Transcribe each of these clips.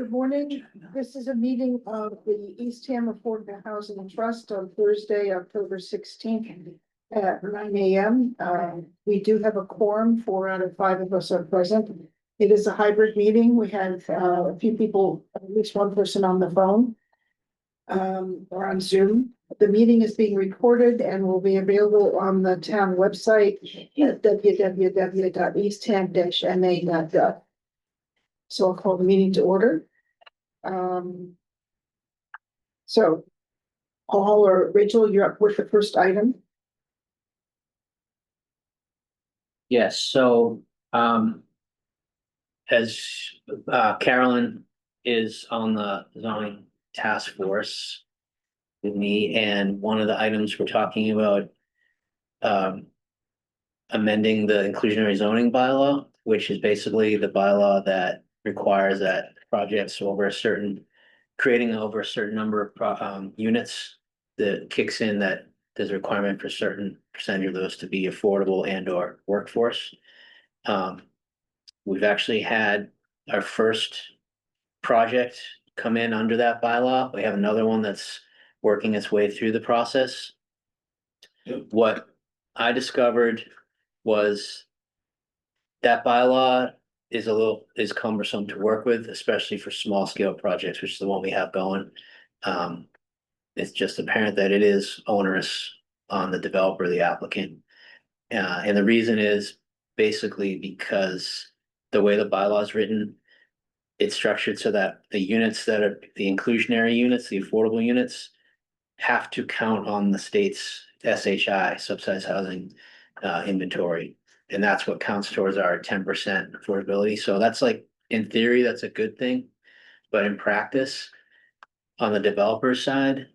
Good morning. This is a meeting of the Eastham Affordable Housing Trust on Thursday, October 16th at 9 a.m. We do have a quorum. 4 out of 5 of us are present. It is a hybrid meeting. We have a few people, at least one person on the phone or on Zoom. The meeting is being recorded and will be available on the town website at www.eastham-ma.gov. So I'll call the meeting to order. So Paul or Rachel, you're up with the first item. Yes, so as Carolyn is on the zoning task force with me, and one of the items we're talking about amending the inclusionary zoning bylaw, which is basically the bylaw that requires that projects over a certain, creating over a certain number of units that kicks in that there's a requirement for a certain percentage of those to be affordable and or workforce. We've actually had our first project come in under that bylaw. We have another one that's working its way through the process. What I discovered was that bylaw is cumbersome to work with, especially for small scale projects, which is the one we have going. It's just apparent that it is onerous on the developer, the applicant. And the reason is basically because the way the bylaw is written, it's structured so that the units that are the inclusionary units, the affordable units, have to count on the state's SHI, subsidized housing inventory. And that's what counts towards our 10% affordability. So that's like, in theory, that's a good thing. But in practice, on the developer side,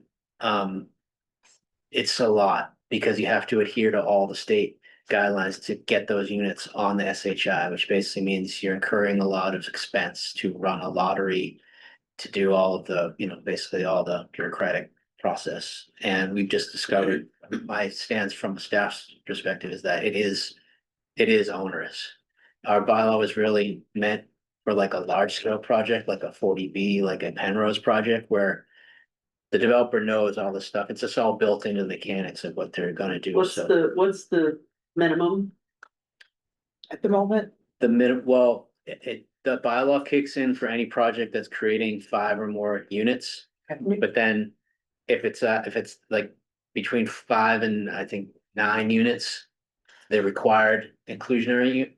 it's a lot because you have to adhere to all the state guidelines to get those units on the SHI, which basically means you're incurring a lot of expense to run a lottery, to do all of the, basically all the bureaucratic process. And we've just discovered, my stance from a staff's perspective is that it is onerous. Our bylaw was really meant for like a large scale project, like a 40B, like a Penrose project, where the developer knows all this stuff. It's just all built into the mechanics of what they're gonna do. What's the minimum? At the moment, The bylaw kicks in for any project that's creating 5 or more units. But then if it's like between 5 and I think 9 units, the required inclusionary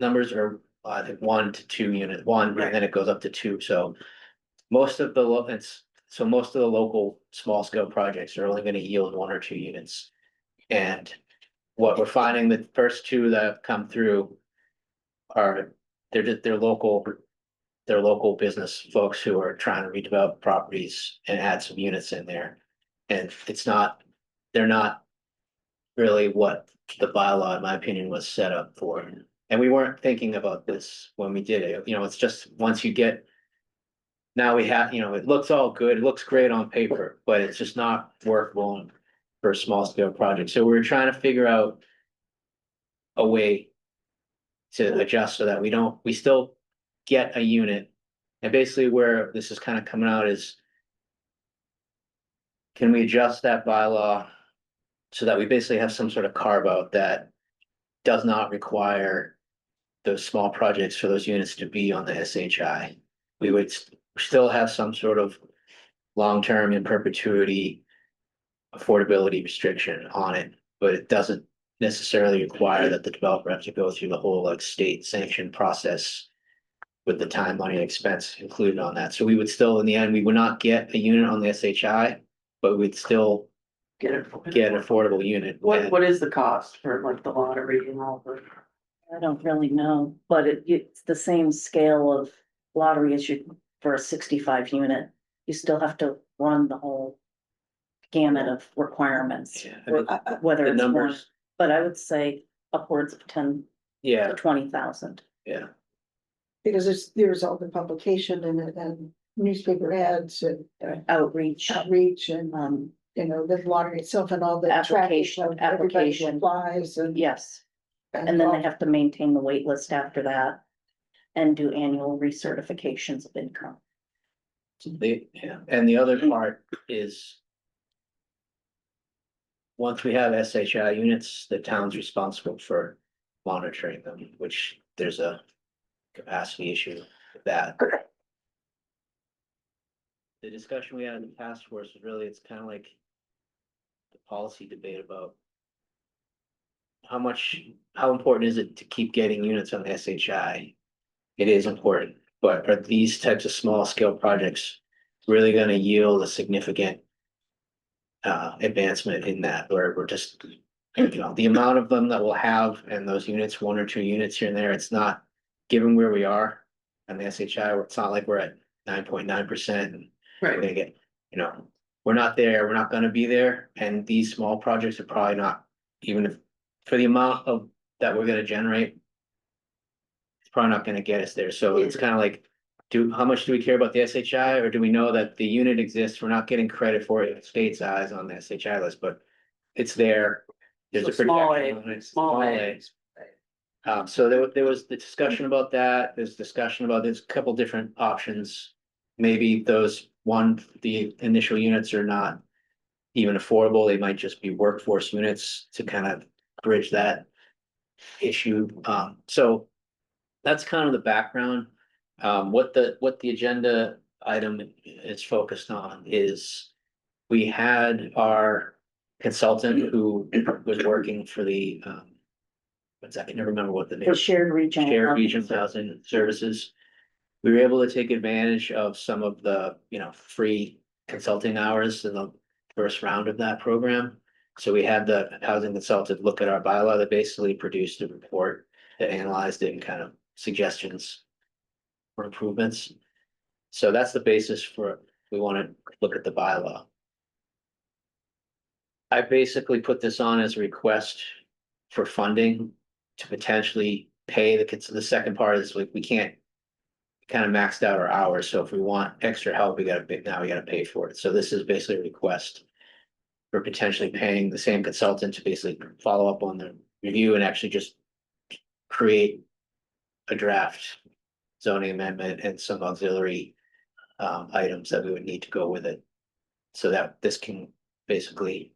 numbers are I think 1 to 2 units, and then it goes up to 2. So most of the local small scale projects are only going to yield 1 or 2 units. And what we're finding, the first 2 that have come through are they're local business folks who are trying to redevelop properties and add some units in there. And they're not really what the bylaw, in my opinion, was set up for. And we weren't thinking about this when we did it. It's just once you get, now we have, it looks all good. It looks great on paper, but it's just not workable for a small scale project. So we were trying to figure out a way to adjust so that we still get a unit. And basically where this is kind of coming out is, can we adjust that bylaw so that we basically have some sort of carve out that does not require those small projects for those units to be on the SHI? We would still have some sort of long-term in perpetuity affordability restriction on it, but it doesn't necessarily require that the developer have to go through the whole like state sanctioned process with the time, money, and expense included on that. So we would still, in the end, we would not get a unit on the SHI, but we'd still get an affordable unit. What is the cost for like the lottery and all the? I don't really know, but it's the same scale of lottery as you for a 65 unit. You still have to run the whole gamut of requirements, whether it's numbers, more, but I would say upwards of 10 to 20,000. Yeah. because there's all the publication and newspaper ads and Outreach. and the lottery itself and all the Application. everybody applies and. Yes, and then they have to maintain the wait list after that and do annual recertifications of income. And the other part is. Once we have SHI units, the town's responsible for monitoring them, which there's a capacity issue with that. The discussion we had in the task force is really, it's kind of like the policy debate about how important is it to keep getting units on the SHI? It is important, but are these types of small scale projects really gonna yield a significant advancement in that, where we're just, the amount of them that we'll have and those units, 1 or 2 units here and there, it's not, given where we are on the SHI, it's not like we're at 9.9% and we're Right, gonna get, we're not there, we're not gonna be there, and these small projects are probably not, even if, for the amount of, that we're gonna generate, it's probably not gonna get us there, so it's kind of like, how much do we care about the SHI, or do we know that the unit exists, we're not getting credit for it, state's eyes on the SHI list, but it's there. There's So a small projection A, on it, small A. So there was the discussion about that, there's a couple different options. Maybe the initial units are not even affordable, they might just be workforce units to kind of bridge that issue. So that's kind of the background. What the agenda item is focused on is we had our consultant who was working for the, what's that? I can never remember what the name. The shared regional. Shared regional housing services. We were able to take advantage of some of the, free consulting hours in the first round of that program. So we had the housing consultant look at our bylaw, that basically produced a report that analyzed it and kind of suggestions for improvements. So that's the basis for, we want to look at the bylaw. I basically put this on as a request for funding to potentially pay the second part is like, we can't kind of maxed out our hours, so if we want extra help, we gotta pay for it. So this is basically a request for potentially paying the same consultant to basically follow up on the review and actually just create a draft zoning amendment and some auxiliary items that we would need to go with it. So that this can basically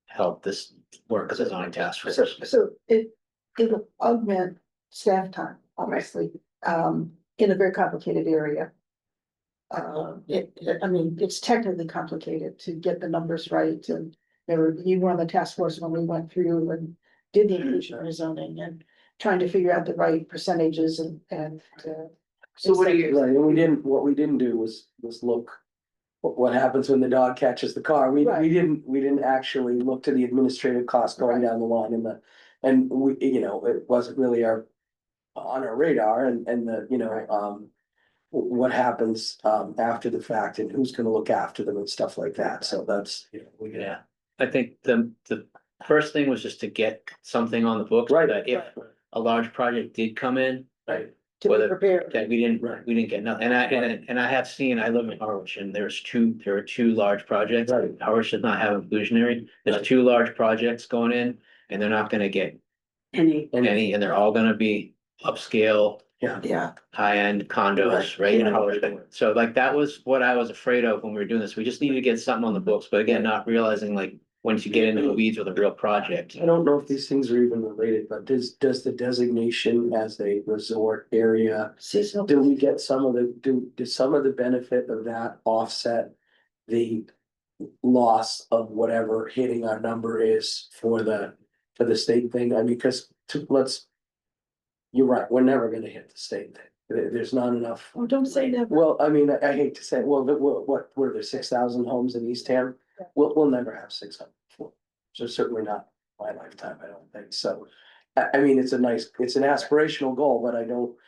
help this work as a zoning task force. So it'll augment staff time, obviously, in a very complicated area. I mean, it's technically complicated to get the numbers right, and you were on the task force when we went through and did the inclusionary zoning and trying to figure out the right percentages and. So what do you, Right, and what we didn't do was look. What happens when the dog catches the car, we Right. didn't actually look to the administrative costs going Right. down the line and we, it wasn't really on our radar and Right. what happens after the fact and who's gonna look after them and stuff like that, so that's, Yeah, I think the first thing was just to get something on the books. Right. That if a large project did come in, Right. To be whether prepared. that we didn't get nothing. And I have seen, I live in Harwich and there are 2 large projects. Right. Harwich does not have inclusionary. There's 2 large projects going in and they're not gonna get any, any, and they're all gonna be upscale, Yeah, high-end condos, right? In Harwich. So like, that was what I was afraid of when we were doing this. We just needed to get something on the books, but again, not realizing like, once you get into the weeds with a real project. I don't know if these things are even related, but does the designation as a resort area, seasonal. do we get some of does some of the benefit of that offset the loss of whatever hitting our number is for the state thing? I mean, because you're right, we're never gonna hit the state thing. There's not enough. Oh, don't say never. Well, I mean, I hate to say, what were there 6,000 homes in Eastham? Yeah. We'll never have 600. So certainly not my lifetime, I don't think, so. I mean, it's an aspirational goal, but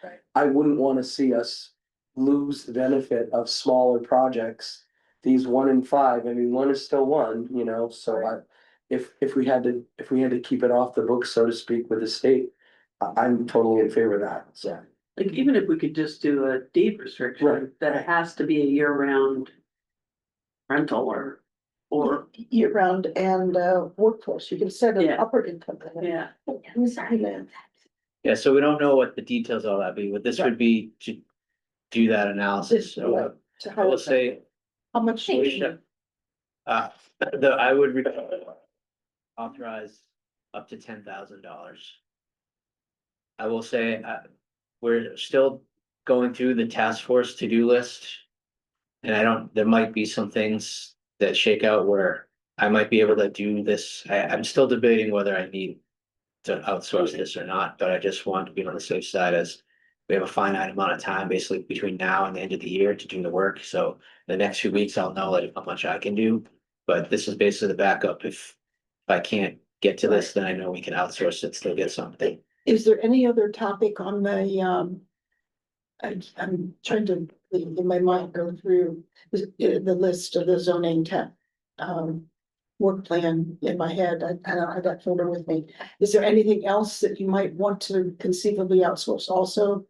Right. I wouldn't wanna see us lose the benefit of smaller projects. These 1 in 5, I mean, 1 is still 1, so Right. if we had to keep it off the books, so to speak, with the state. I'm totally in favor of that, so. like, even if we could just do a deed restriction, Right. that it has to be a year-round rental or, Year round and workforce, you can set an Yeah. upper income limit. yeah. Yeah, so we don't know what the details of that be, but this would be to do that analysis, so. Right. So I will say, how much? uh, I would authorize up to $10,000. I will say, we're still going through the task force to-do list. And there might be some things that shake out where I might be able to do this. I'm still debating whether I need to outsource this or not, but I just want to be on the safe side as we have a finite amount of time, basically between now and the end of the year to do the work. So the next few weeks, I'll know like how much I can do. But this is basically the backup. If I can't get to this, then I know we can outsource it, still get something. Is there any other topic on the, I'm trying to, in my mind, go through the list of the zoning work plan in my head. I don't have that folder with me. Is there anything else that you might want to conceivably outsource also?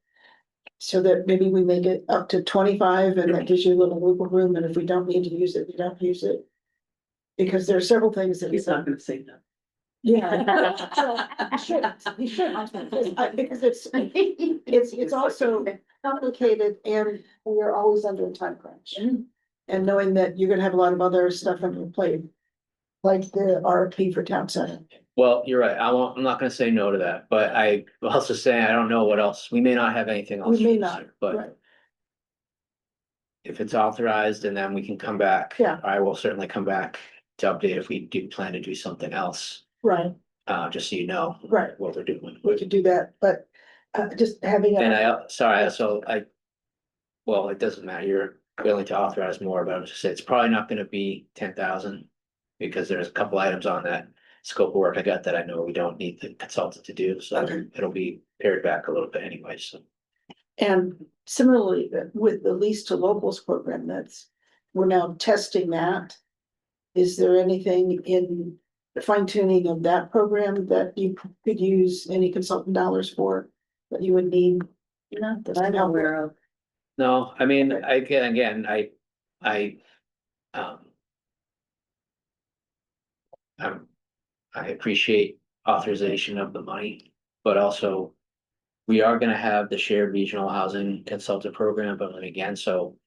So that maybe we make it up to 25 and that gives you a little wiggle room, and if we don't need to use it, we don't use it. Because there are several things that. He's not gonna say that. Yeah. You shouldn't, because it's also complicated and we are always under a time crunch. And knowing that you're gonna have a lot of other stuff on your plate, like the RFP for town center. Well, you're right. I'm not gonna say no to that, but I also say I don't know what else. We may not have anything else. We may for this not, year, But right, if it's authorized and then we can come back. Yeah. I will certainly come back to update if we do plan to do something else, right, just so you know. Right. What we're doing. we could do that, but just having. And well, it doesn't matter. You're willing to authorize more, but I was just saying, it's probably not gonna be 10,000. Because there's a couple items on that scope of work I got that I know we don't need the consultant to do, so Okay. it'll be pared back a little bit anyway, so. And similarly, with the lease to locals program, we're now testing that. Is there anything in the fine tuning of that program that you could use any consultant dollars for, that you would need? Not that I'm aware of. No, I mean, Okay. um. I appreciate authorization of the money, but also. We are gonna have the shared regional housing consultant program, but then again, so.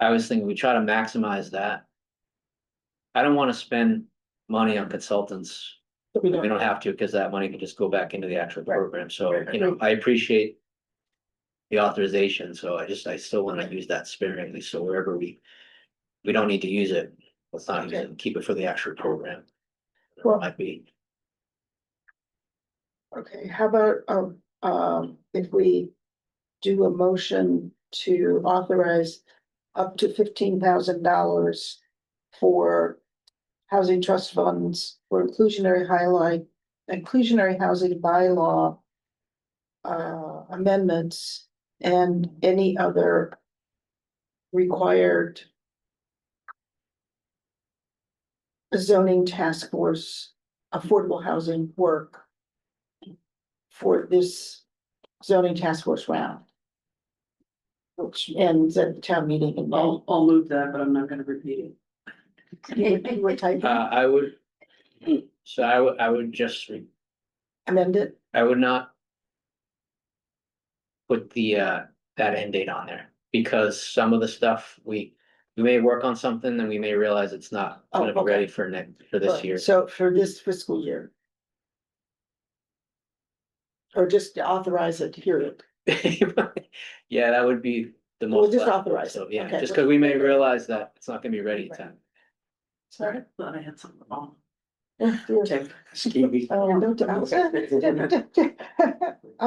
I was thinking we try to maximize that. I don't wanna spend money on consultants. That we We don't, don't have to, because that money can just go back into the actual Right. program, so, Right. I appreciate. The authorization, so I still wanna use that sparingly, so wherever we don't need to use it, let's not use it, and keep it for the actual program. Well- Might be, okay, how about, if we do a motion to authorize up to $15,000 for housing trust funds for inclusionary housing bylaw amendments and any other required zoning task force, affordable housing work for this zoning task force round, which ends at the town meeting in May. I'll move that, but I'm not gonna repeat it. You were typing, I would. So I would just, amend it, I would not. Put that end date on there, because some of the stuff we may work on something and we may realize it's not Oh, gonna be okay. ready for this year. So for this fiscal year. Or just authorize it, period. Yeah, that would be the We'll most. just logical, authorize so, it, yeah, okay. just because we may realize that it's not gonna be ready in Right. time. Sorry. Thought I had something wrong. Okay. Skeevy. I'll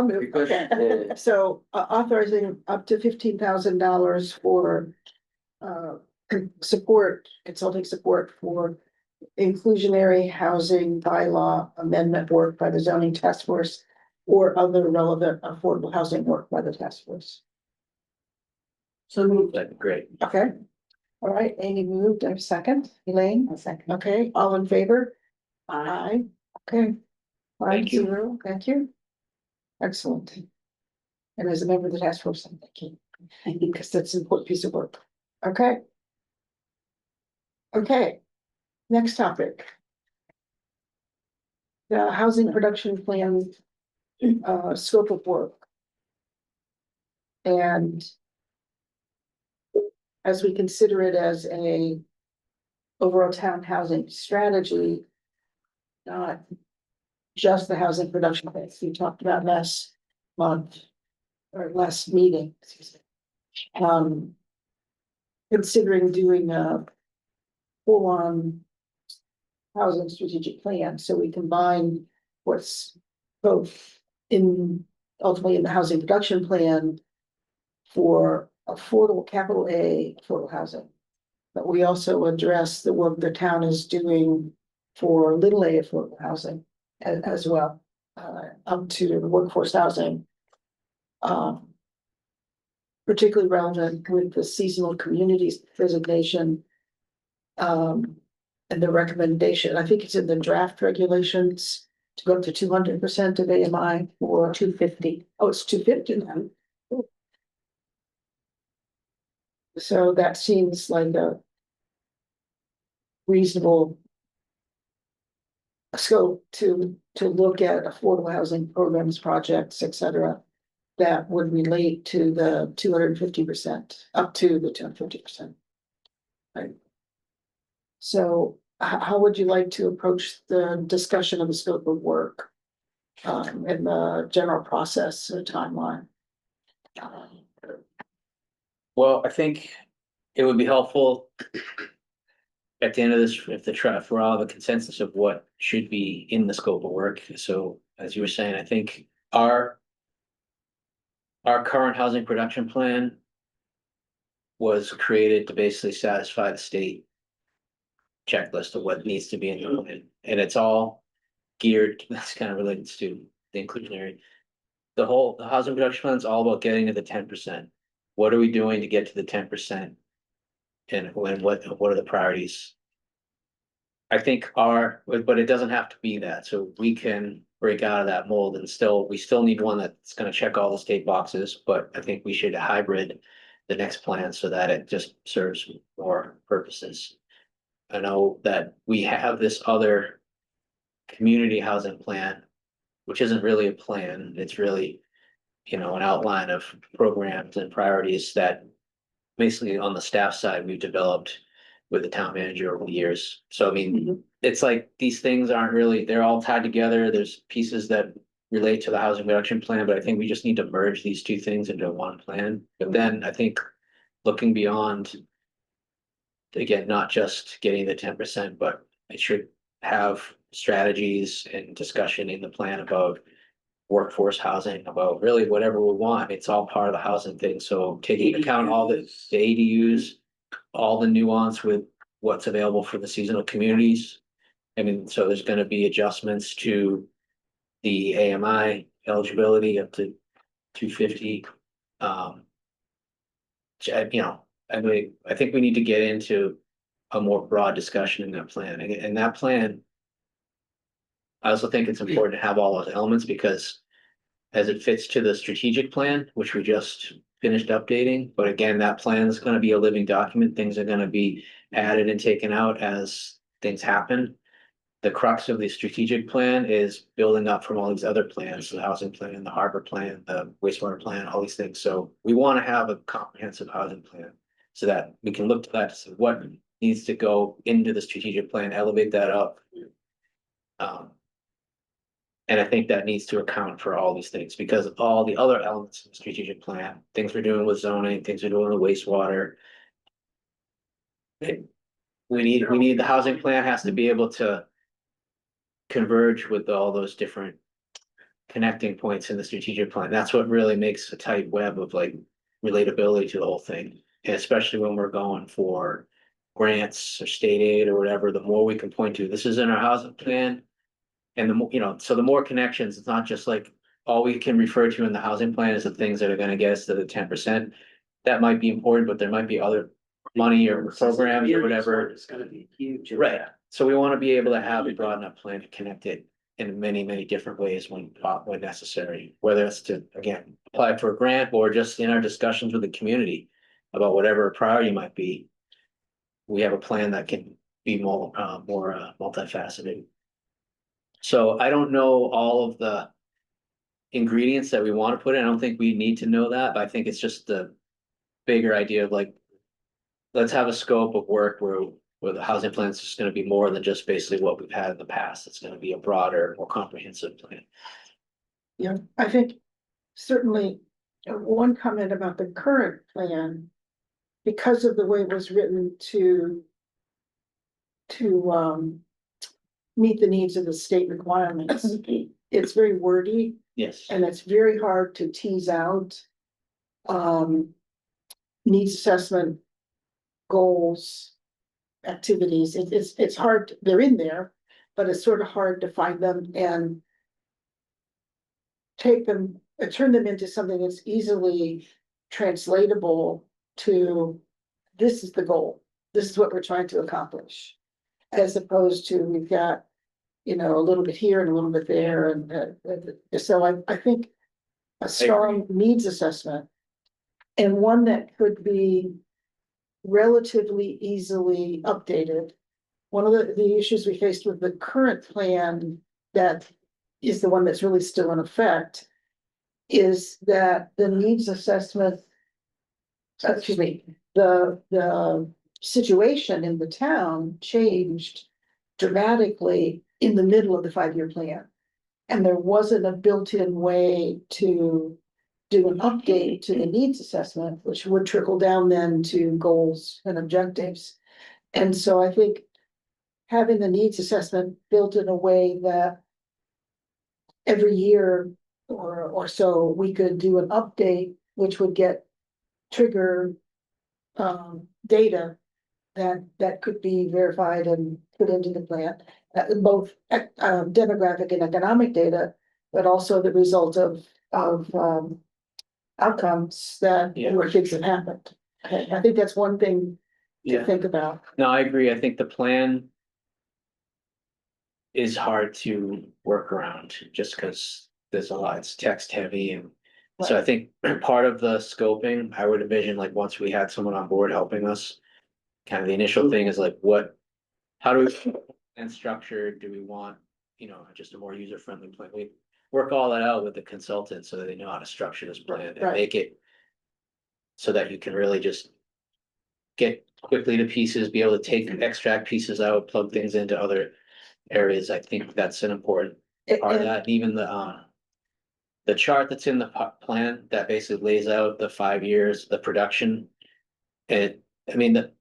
move, okay. So authorizing up to $15,000 for consulting support for inclusionary housing bylaw amendment work by the zoning task force or other relevant affordable housing work by the task force. So moved. That'd be great. Okay. All right, Amy moved, I have a second, Elaine? A second. Okay, all in favor? Aye. Aye, okay. Thank you. 5-0, thank you. Excellent. And as a member of the task force, I'm thanking, because that's an important piece of work. Okay. Okay, next topic. The housing production plan, scope of work. And as we consider it as a overall town housing strategy, not just the housing production base we talked about last month or last meeting, excuse me. Considering doing a full-on housing strategic plan, so we combine what's both in ultimately in the housing production plan for affordable capital A affordable housing. But we also address the work the town is doing for little a affordable housing as well, up to the workforce housing. Particularly relevant with the seasonal communities designation. And the recommendation, I think it's in the draft regulations to go up to 200% of AMI or 250. oh, it's 250 now. So that seems like a reasonable scope to look at affordable housing programs, projects, et cetera, that would relate to the 250%, up to the 250%. Right. So how would you like to approach the discussion of the scope of work? In the general process or timeline? Well, I think it would be helpful at the end of this, if for all the consensus of what should be in the scope of work. So as you were saying, I think our current housing production plan was created to basically satisfy the state checklist of what needs to be in the plan, and it's all geared, that's kind of related to the inclusionary. The housing production plan is all about getting to the 10%. What are we doing to get to the 10%? And what are the priorities? I think but it doesn't have to be that, so we can break out of that mold and we still need one that's gonna check all the state boxes, but I think we should hybrid the next plan so that it just serves more purposes. I know that we have this other community housing plan, which isn't really a plan, it's really, an outline of programs and priorities that basically on the staff side, we've developed with the town manager over the years. So I mean, it's like these things aren't really, they're all tied together. There's pieces that relate to the housing production plan, but I think we just need to merge these two things into one plan. But then I think looking beyond, again, not just getting the 10%, but it should have strategies and discussion in the plan about workforce housing, about really whatever we want. It's all part of the housing thing. So taking into account all the ADUs, all the nuance with what's available for the seasonal communities. I mean, so there's gonna be adjustments to the AMI eligibility up to 250. I mean, I think we need to get into a more broad discussion in that plan. And that plan, I also think it's important to have all those elements because as it fits to the strategic plan, which we just finished updating, but again, that plan is gonna be a living document. Things are gonna be added and taken out as things happen. The crux of the strategic plan is building up from all these other plans, the housing plan, the harbor plan, the wastewater plan, all these things. So we want to have a comprehensive housing plan so that we can look to that to see what needs to go into the strategic plan, elevate that up. And I think that needs to account for all these things because all the other elements of the strategic plan, things we're doing with zoning, things we're doing with wastewater. We need the housing plan has to be able to converge with all those different connecting points in the strategic plan. That's what really makes a tight web of like relatability to the whole thing. And especially when we're going for grants or state aid or whatever, the more we can point to, this is in our housing plan. And the more, so the more connections, it's not just like all we can refer to in the housing plan is the things that are gonna get us to the 10%. That might be important, but there might be other money or programs or whatever. It's gonna be huge. Right, so we wanna be able to have a broad enough plan to connect it in many, many different ways when necessary. Whether it's to, again, apply for a grant or just in our discussions with the community about whatever a priority might be. We have a plan that can be more multifaceted. So I don't know all of the ingredients that we want to put in. I don't think we need to know that, but I think it's just the bigger idea of like let's have a scope of work where the housing plan is just gonna be more than just basically what we've had in the past. It's gonna be a broader, more comprehensive plan. Yeah, I think certainly one comment about the current plan, because of the way it was written to meet the needs of the state requirements. It's very wordy Yes. and it's very hard to tease out needs assessment, goals, activities. It's hard, they're in there, but it's sort of hard to find them and take them, turn them into something that's easily translatable to, this is the goal, this is what we're trying to accomplish. As opposed to, we've got, you know, a little bit here and a little bit there, and so I think a strong needs assessment and one that could be relatively easily updated. One of the issues we faced with the current plan that is the one that's really still in effect is that the needs assessment, excuse me, the situation in the town changed dramatically in the middle of the 5-year plan. And there wasn't a built-in way to do an update to the needs assessment, which would trickle down then to goals and objectives. And so I think having the needs assessment built in a way that every year or so, we could do an update, which would trigger data that could be verified and put into the plan, both demographic and economic data, but also the result of outcomes that were things that happened. I think that's one thing to Yeah, think about. no, I agree. I think the plan is hard to work around just because there's a lot, it's text heavy and so I think part of the scoping, I would envision like once we had someone on board helping us, kind of the initial thing is like how do we and structure, do we want, you know, just a more user-friendly plan? We work all that out with the consultant so that they know how to structure this plan and Right. make it so that you can really just get quickly to pieces, be able to extract pieces out, plug things into other areas. I think that's an important part of that. And even the chart that's in the plan that basically lays out the 5 years, the production. I mean,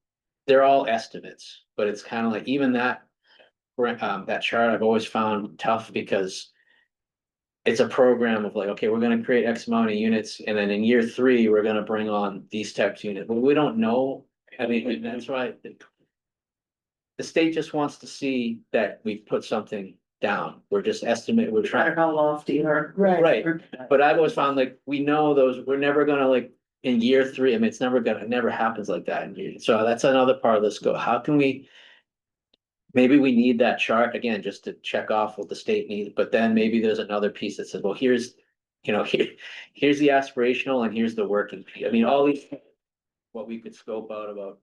they're all estimates, but it's kind of like even that chart I've always found tough because it's a program of like, okay, we're gonna create X amount of units, and then in year 3, we're gonna bring on these types of units, but we don't know. I mean, that's why the state just wants to see that we've put something down. We're just estimate, we're Matter trying, how lofty or. Right. but I've always found like, we know those, we're never gonna like, in year 3, I mean, it never happens like that. So that's another part of this go, how can we? Maybe we need that chart again, just to check off what the state needs, but then maybe there's another piece that says, well, here's, you know, here's the aspirational and here's the working piece. I mean, all these, what we could scope out about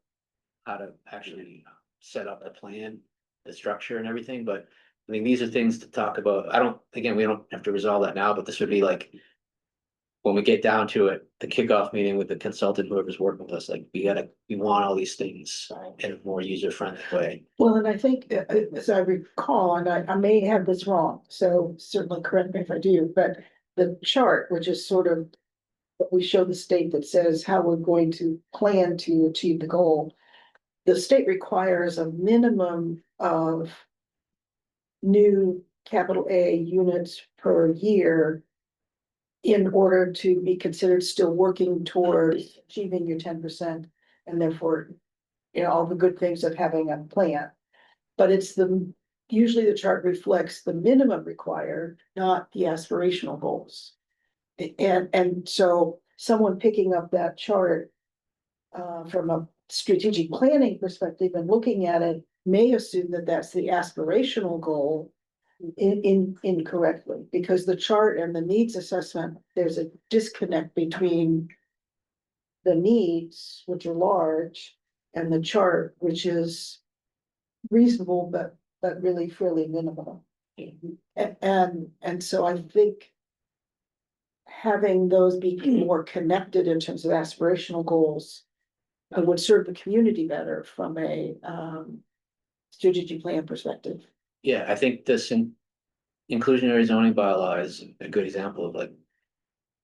how to actually set up the plan, the structure and everything, but I mean, these are things to talk about. Again, we don't have to resolve that now, but this would be like, when we get down to it, the kickoff meeting with the consultant, whoever's working with us, like, we want all these things in a more user-friendly way. Well, and I think, as I recall, and I may have this wrong, so certainly correct me if I do, but the chart, which is sort of what we show the state that says how we're going to plan to achieve the goal, the state requires a minimum of new capital A units per year in order to be considered still working towards achieving your 10%, and therefore, you know, all the good things of having a plan. But usually the chart reflects the minimum required, not the aspirational goals. And so someone picking up that chart from a strategic planning perspective and looking at it may assume that that's the aspirational goal incorrectly, because the chart and the needs assessment, there's a disconnect between the needs, which are large, and the chart, which is reasonable, but really fairly minimal. And so I think having those be more connected in terms of aspirational goals would serve the community better from a, strategic plan perspective. Yeah, I think this inclusionary zoning bylaw is a good example of like.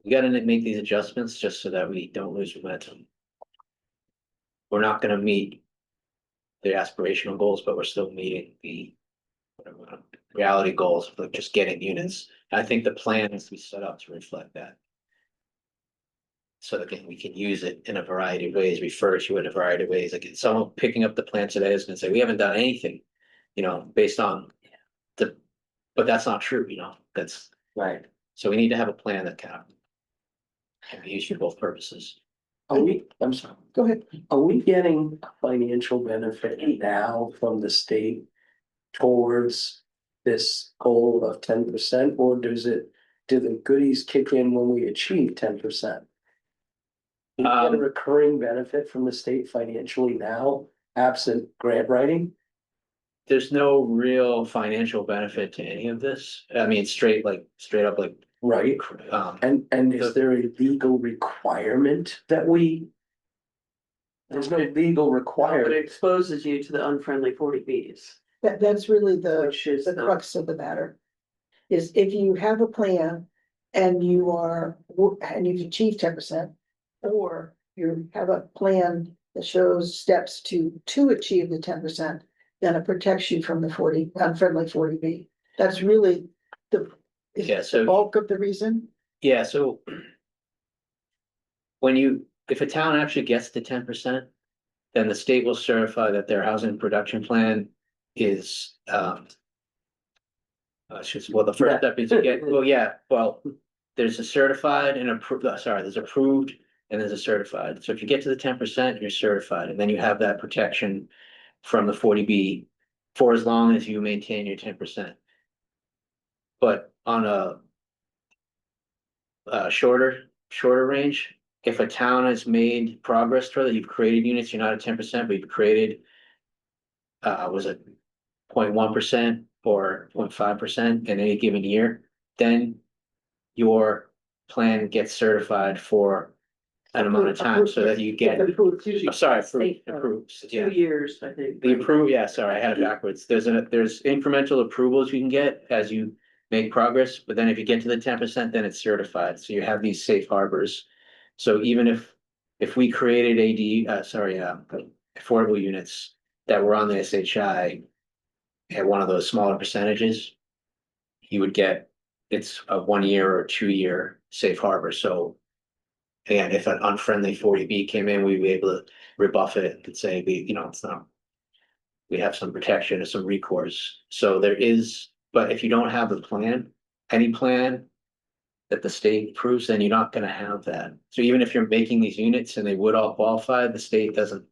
We gotta make these adjustments just so that we don't lose momentum. We're not gonna meet the aspirational goals, but we're still meeting the whatever, reality goals of like just getting units. I think the plan has to be set up to reflect that. So that we can use it in a variety of ways, refer to it in a variety of ways. Like someone picking up the plan today is gonna say, we haven't done anything, based on but that's not true, that's, Right. so we need to have a plan that can be used for both purposes. I'm sorry, Go ahead. are we getting financial benefit now from the state towards this goal of 10%, or do the goodies kick in when we achieve 10%? Do we get a recurring benefit from the state financially now, absent grant writing? There's no real financial benefit to any of this. I mean, straight up like, Right, and is there a legal requirement that we? There's no legal But it requirement. exposes you to the unfriendly 40Bs, That's really the, which is the crux of the matter. Is if you have a plan and and you've achieved 10%. Or you have a plan that shows steps to achieve the 10%, then it protects you from the unfriendly 40B. That's really the. Yeah, the so- bulk of the reason. yeah, so. If a town actually gets to 10%, then the state will certify that their housing production plan is, the first step is to get, there's a certified and approved, there's approved and there's a certified. So if you get to the 10%, you're certified, and then you have that protection from the 40B for as long as you maintain your 10%. But on a shorter range, if a town has made progress toward it, you've created units, you're not at 10%, but you've created, was it 0.1% or 0.5% in any given year, then your plan gets certified for an amount of time so that you get, approved, usually approved, yeah. 2 years, I think. The approve, yeah, sorry, I had it backwards. There's incremental approvals you can get as you make progress, but then if you get to the 10%, then it's certified. So you have these safe harbors. So even if we created affordable units that were on the SHI at one of those smaller percentages, you would get, it's a 1 year or 2 year safe harbor. So again, if an unfriendly 40B came in, we'd be able to rebuff it and say, it's not. We have some protection or some recourse. So there is, but if you don't have a plan, any plan that the state approves, then you're not gonna have that. So even if you're making these units and they would all qualify, the state doesn't.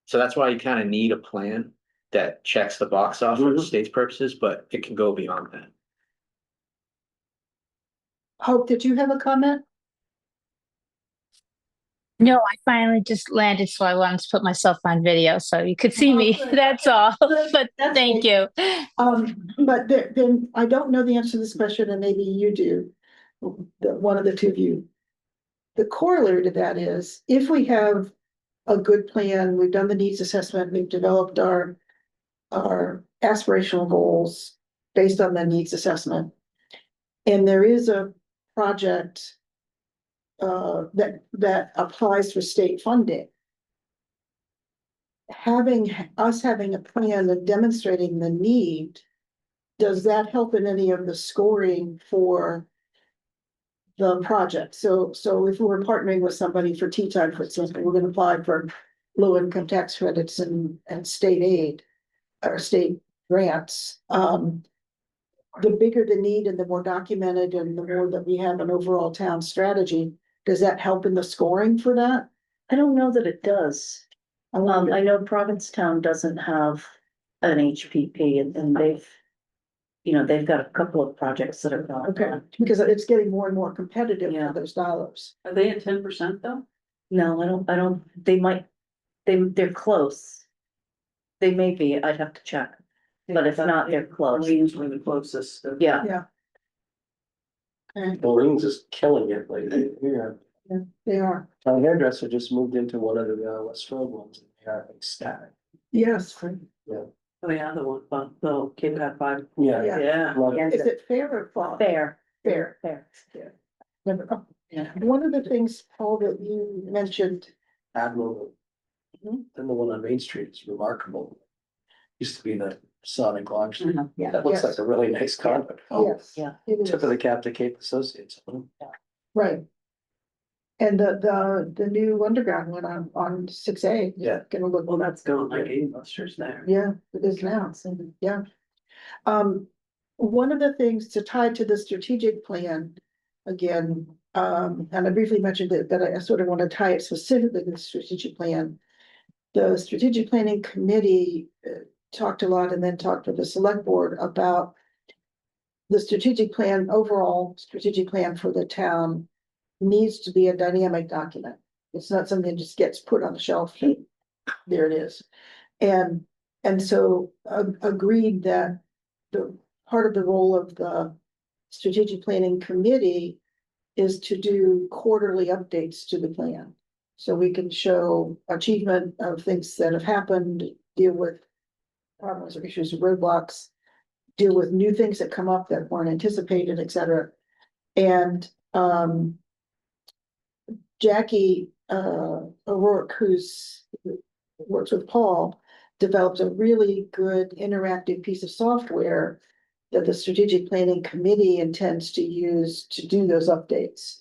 So that's why you kind of need a plan that checks the box off for the state's purposes, but it can go beyond that. Hope, did you have a comment? No, I finally just landed, so I wanted to put myself on video so you could see me. good. That's all. But That's thank you. But then I don't know the answer to this question, and maybe you do. One of the two of you. The corollary to that is, if we have a good plan, we've done the needs assessment, we've developed our aspirational goals based on the needs assessment. And there is a project that applies for state funding. Having a plan of demonstrating the need, does that help in any of the scoring for the project? So if we're partnering with somebody for tea time, for example, we're gonna apply for low income tax credits and state aid or state grants. The bigger the need and the more documented and the more that we have an overall town strategy, does that help in the scoring for that? I don't know that it does. I wonder. I know Provincetown doesn't have an HPP and they've got a couple of projects that are going. Okay, because it's getting more and more competitive Yeah. for those dollars. Are they at 10% though? No, I don't, they're close. They may be, I'd have to check, but if not, they're close. Orleans were the closest. Yeah, Orleans is killing it lately, yeah. They are, Our hairdresser just moved into one of the West Road ones, and they are ecstatic. yes. Oh, yeah, the one, the Cape Cod 5. Yeah. Yeah. Yeah. Love it. Is it fair or fair? Fair. Fair. Fair. Never- Yeah. One of the things, Paul, that you mentioned, Admirable. Mhm. Then the one on Main Street is remarkable. Used to be the Sonic Launch. yeah. That looks yes, like a really nice convent. Yes. Yeah. it Tip of the is. cap to Cape Associates. Right. And the new underground one on 6A. Yeah. Gonna look, Well, that's going like gangbusters there. yeah, it is now, yeah. One of the things to tie to the strategic plan, again, and I briefly mentioned it, but I sort of want to tie it specifically to the strategic plan. The strategic planning committee talked a lot and then talked with the select board about the strategic plan, overall strategic plan for the town needs to be a dynamic document. It's not something that just gets put on the shelf. There it is. And so agreed that the part of the role of the strategic planning committee is to do quarterly updates to the plan. So we can show achievement of things that have happened, deal with problems or issues, roadblocks, deal with new things that come up that weren't anticipated, et cetera. And Jackie O'Rourke, who's works with Paul, developed a really good interactive piece of software that the strategic planning committee intends to use to do those updates.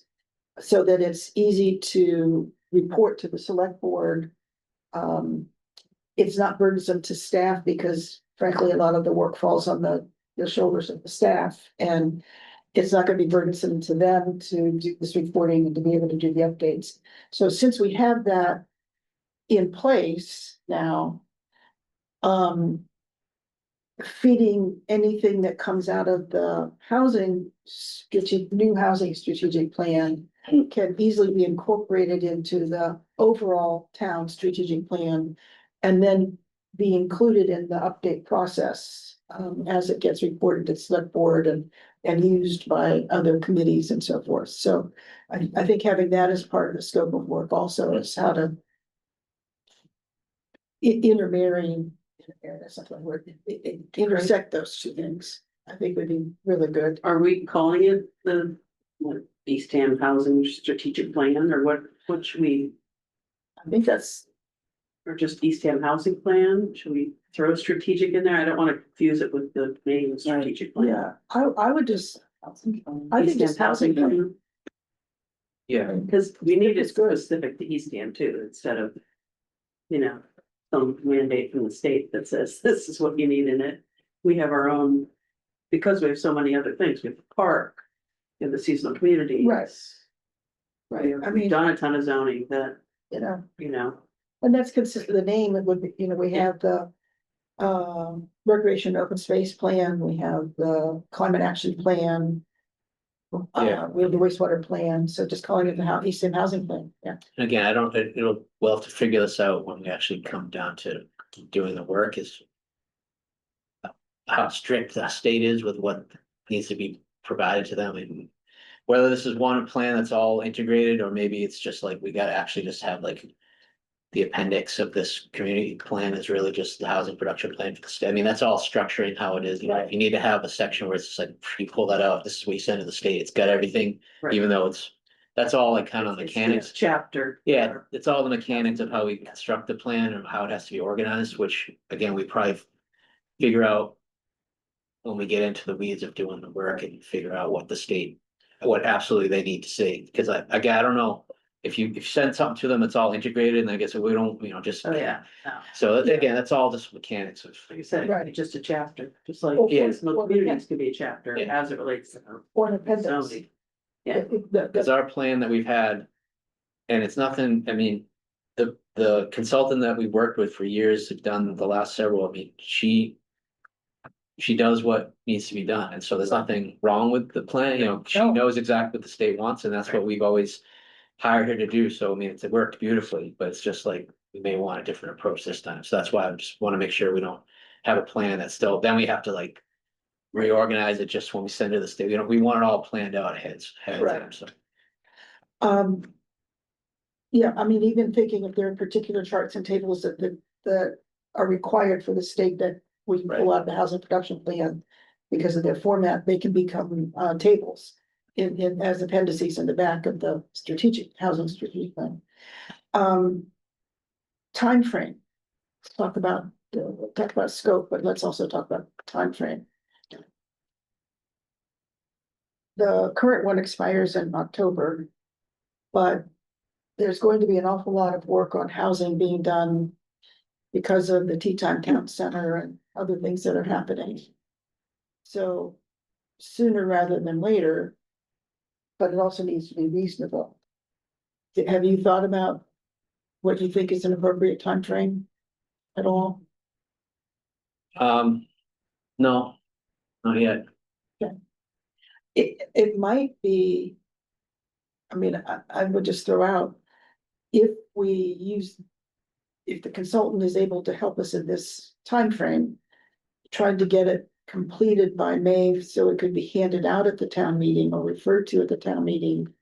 So that it's easy to report to the select board. It's not burdensome to staff because frankly, a lot of the work falls on the shoulders of the staff. And it's not gonna be burdensome to them to do this reporting and to be able to do the updates. So since we have that in place now, feeding anything that comes out of the new housing strategic plan can easily be incorporated into the overall town strategic plan and then be included in the update process as it gets reported to select board and used by other committees and so forth. So I think having that as part of the scope of work also is how to that's not the word, intersect those two things, I think would be really good. Are we calling it the what, Eastham Housing Strategic Plan, or what should we, I think that's, or just Eastham Housing Plan? Should we throw strategic in there? I don't want to confuse it with the main strategic plan. yeah, I would just, I think Eastham just housing plan. Yeah, Because we need it It's good. specific to Eastham too, instead of, some mandate from the state that says this is what you need in it. We have our own, because we have so many other things, we have the park, we have the seasonal communities. Right. Right, I We've mean, done a ton of zoning that, you know, and that's consistent, the name, it would be, we have the recreation open space plan, we have the climate action plan. Yeah. We have the wastewater plan, so just calling it the Eastham Housing Plan, yeah. again, we'll have to figure this out when we actually come down to doing the work is. How strict the state is with what needs to be provided to them and. Whether this is one plan that's all integrated, or maybe it's just like, we gotta actually just have like. The appendix of this community plan is really just the housing production plan for the state. I mean, that's all structuring how it is, if you need to have a section where it's just like, you pull that out, this is what you send to the state, it's got everything. Right. Even though that's all like kind of it's mechanics. this chapter. Yeah, it's all the mechanics of how we construct the plan and how it has to be organized, which again, we probably figure out. When we get into the weeds of doing the work and figure out what the state, what absolutely they need to see, because I don't know. If you send something to them, it's all integrated, and I guess we don't, just. Oh, yeah, no, So again, that's all just mechanics of. like I said, Right. it's just a chapter, just like, Or- seasonal or- communities could be a chapter Yeah. as it relates to. Or an appendix. zoning. Yeah. Because our plan that we've had, and it's nothing, I mean, the consultant that we worked with for years have done the last several, I mean, she does what needs to be done, and so there's nothing wrong with the plan, she No. knows exactly what the state wants, and that's what we've always hired her to do, so I mean, it worked beautifully, but it's just like, we may want a different approach this time, so that's why I just wanna make sure we don't have a plan that's still, then we have to like reorganize it just when we send it to the state, we want it all planned out ahead of time, Right. so. Yeah, I mean, even thinking if there are particular charts and tables that are required for the state that we pull out of the housing production plan. Because of their format, they can become tables as appendices in the back of the housing strategic plan. Timeframe. Let's talk about scope, but let's also talk about timeframe. The current one expires in October. But there's going to be an awful lot of work on housing being done because of the Tea Time Town Center and other things that are happening. So sooner rather than later, but it also needs to be reasonable. Have you thought about what you think is an appropriate time frame at all? No, not yet. It might be. I mean, I would just throw out, if the consultant is able to help us in this time frame, trying to get it completed by May, so it could be handed out at the town meeting or referred to at the town meeting,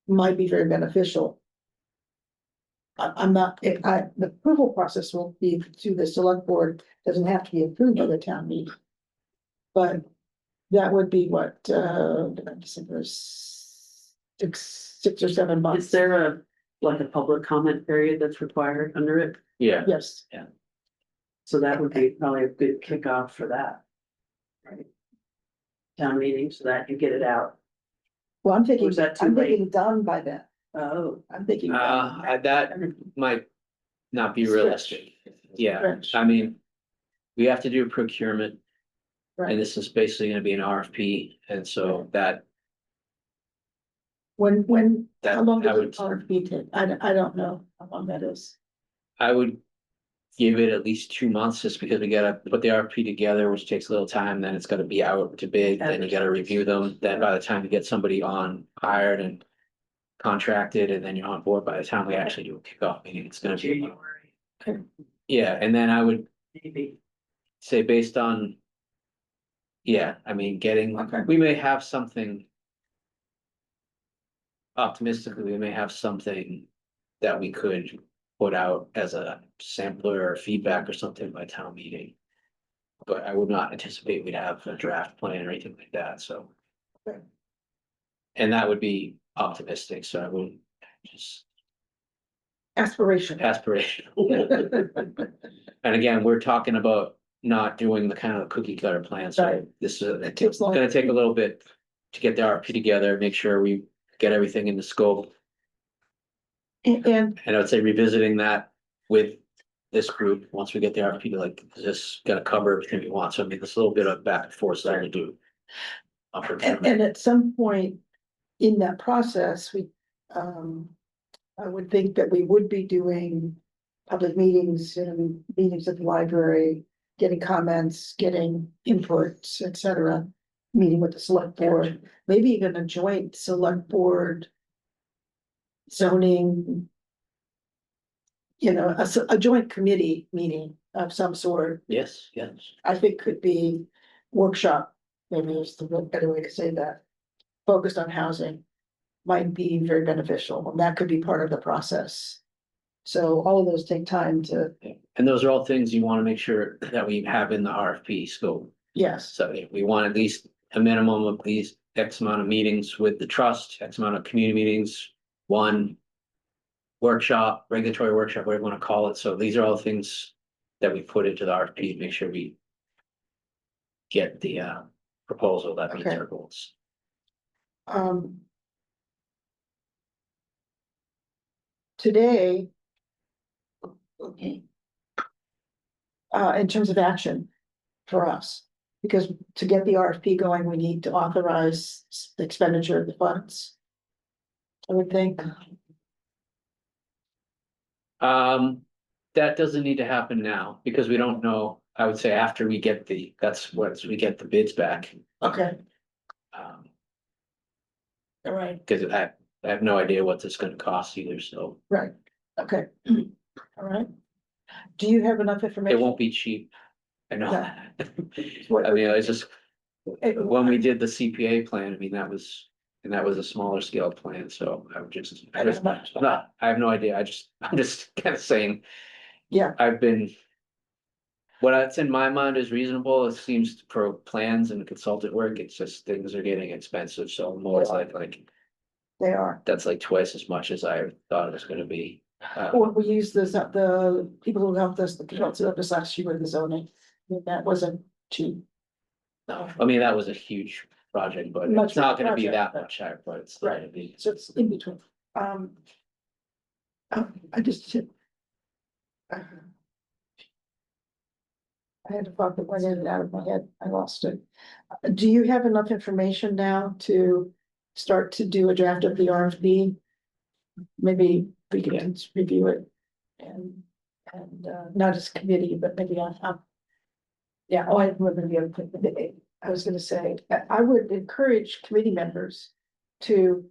might be very beneficial. I'm not, the approval process will be through the select board, doesn't have to be approved by the town meeting. But that would be what, December 6 or 7 months. Is there like a public comment period that's required under it? Yeah, Yes, So that would be probably a good kickoff for that. Right. Town meeting, so that you get it out. well, I'm Or thinking, is that too I'm late? thinking done by then, Oh, I'm thinking. done. that might not be realistic. Yeah, Stretch. I mean, we have to do procurement, and Right, this is basically gonna be an RFP, and so that, when, That- how long I does would- it RFP take? I don't know how long that is. I would give it at least 2 months, just because we gotta put the RFP together, which takes a little time, then it's gotta be out to bid, then you gotta review them, then by the time you get somebody hired and contracted, and then you're on board, by the time we actually do a kickoff meeting, it's gonna be, January, yeah, and then I would maybe. say based on. Yeah, I mean, Okay. we may have something. Optimistically, we may have something that we could put out as a sampler or feedback or something by town meeting. But I would not anticipate we'd have a draft plan or anything like that, so. Okay. And that would be optimistic, so I wouldn't just Aspiration. aspirational. And again, we're talking about not doing the kind of cookie cutter plan, so Right. this It takes is long. gonna take a little bit to get the RFP together, make sure we get everything in the scope. And And I would say revisiting that with this group, once we get the RFP, to like, is this gonna cover everything we want? So I mean, there's a little bit of back and forth that I do. And at some point in that process, I would think that we would be doing public meetings, meetings at the library, getting comments, getting inputs, et cetera. Meeting with the select board, maybe even a joint select board zoning, a joint committee meeting of some sort, Yes, yes. I think could be workshop, maybe is the better way to say that. Focused on housing might be very beneficial, and that could be part of the process. So all of those take time to, And those are all things you wanna make sure that we have in the RFP scope. yes, So we want at least a minimum of these X amount of meetings with the trust, X amount of community meetings, one. Workshop, regulatory workshop, whatever you wanna call it, so these are all things that we put into the RFP to make sure we. Get the proposal that meets Okay. our goals. Today. In terms of action for us, because to get the RFP going, we need to authorize the expenditure of the funds. I would think, That doesn't need to happen now, because we don't know, I would say after we get once we get the bids back. okay, Um, all right, cause I have no idea what this is gonna cost either, so right, okay, all right. Do you have enough it information? won't be cheap. I know No. that. What- I mean, it's just, It- when we did the CPA plan, I mean, that was and that was a smaller scale plan, so I would just, I don't know. I have no idea, I'm just kind of saying. Yeah. I've been. What's in my mind is reasonable, it seems for plans and consultant work, it's just things are getting expensive, so more it's like, They are. that's like twice as much as I thought it was gonna be. When we used this, the people who helped us, the consultants who helped us last year with the zoning, that wasn't cheap. No, I mean, that was a huge project, but Much it's not gonna be project. that much higher, but it's not gonna be. So it's in between. I just. I had a thought that went in and out of my head. I lost it. Do you have enough information now to start to do a draft of the RFP? Maybe we Yeah. can just review it and, not as committee, but maybe on. Yeah, oh, I remember the other thing. I was gonna say, I would encourage committee members to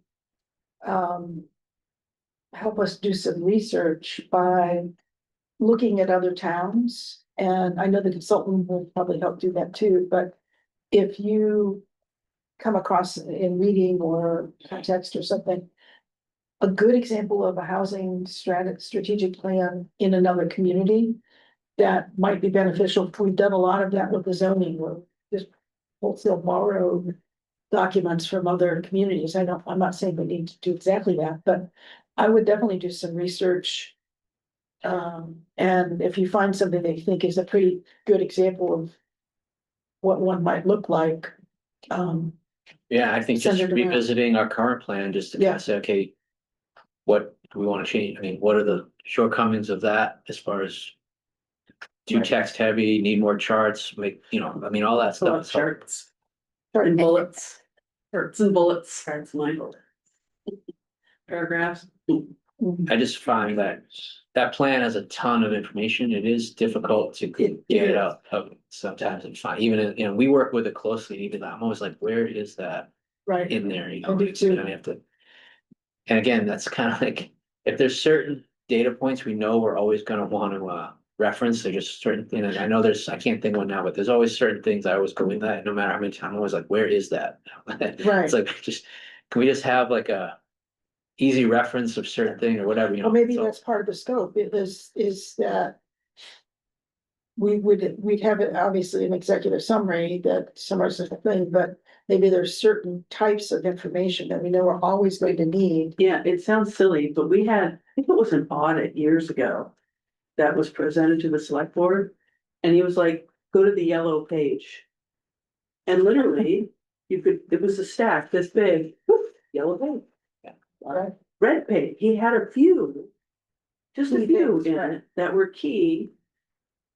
help us do some research by looking at other towns. And I know the consultant will probably help do that too, but if you come across in reading or context or something, a good example of a housing strategic plan in another community that might be beneficial. We've done a lot of that with the zoning, where just wholesale borrowed documents from other communities. I'm not saying we need to do exactly that, but I would definitely do some research. And if you find something that you think is a pretty good example of what one might look like, Yeah, I think Send just it around. revisiting our current plan, just to kind Yeah. of say, okay. What do we want to change? I mean, what are the shortcomings of that as far as? Too Right. text heavy, need more charts, I mean, all that stuff. So Charts and bullets, charts and bullets, charts, my paragraphs. I just find that that plan has a ton of information. It is difficult to It get it is. out of sometimes and find, even, we work with it closely, even I'm always like, where is that Right. in there? I do too. And I have to. And again, that's kind of like, if there's certain data points we know we're always gonna want to reference, there's just certain things, and I know I can't think of one now, but there's always certain things I always go in that, no matter how many times, I'm always like, where is that? Right. It's like, can we just have like a easy reference of certain thing or whatever, Well, maybe so- that's part of the scope, is that. We'd have it, obviously, an executive summary that summarizes the thing, but maybe there's certain types of information that we know we're always going to need. Yeah, it sounds silly, but we had, I think it was an audit years ago. That was presented to the select board, and he was like, go to the yellow page. And literally, it was a stack this big, whoop, yellow page. Right. Red page, he had a few. Just a Key few things, in right. it that were key.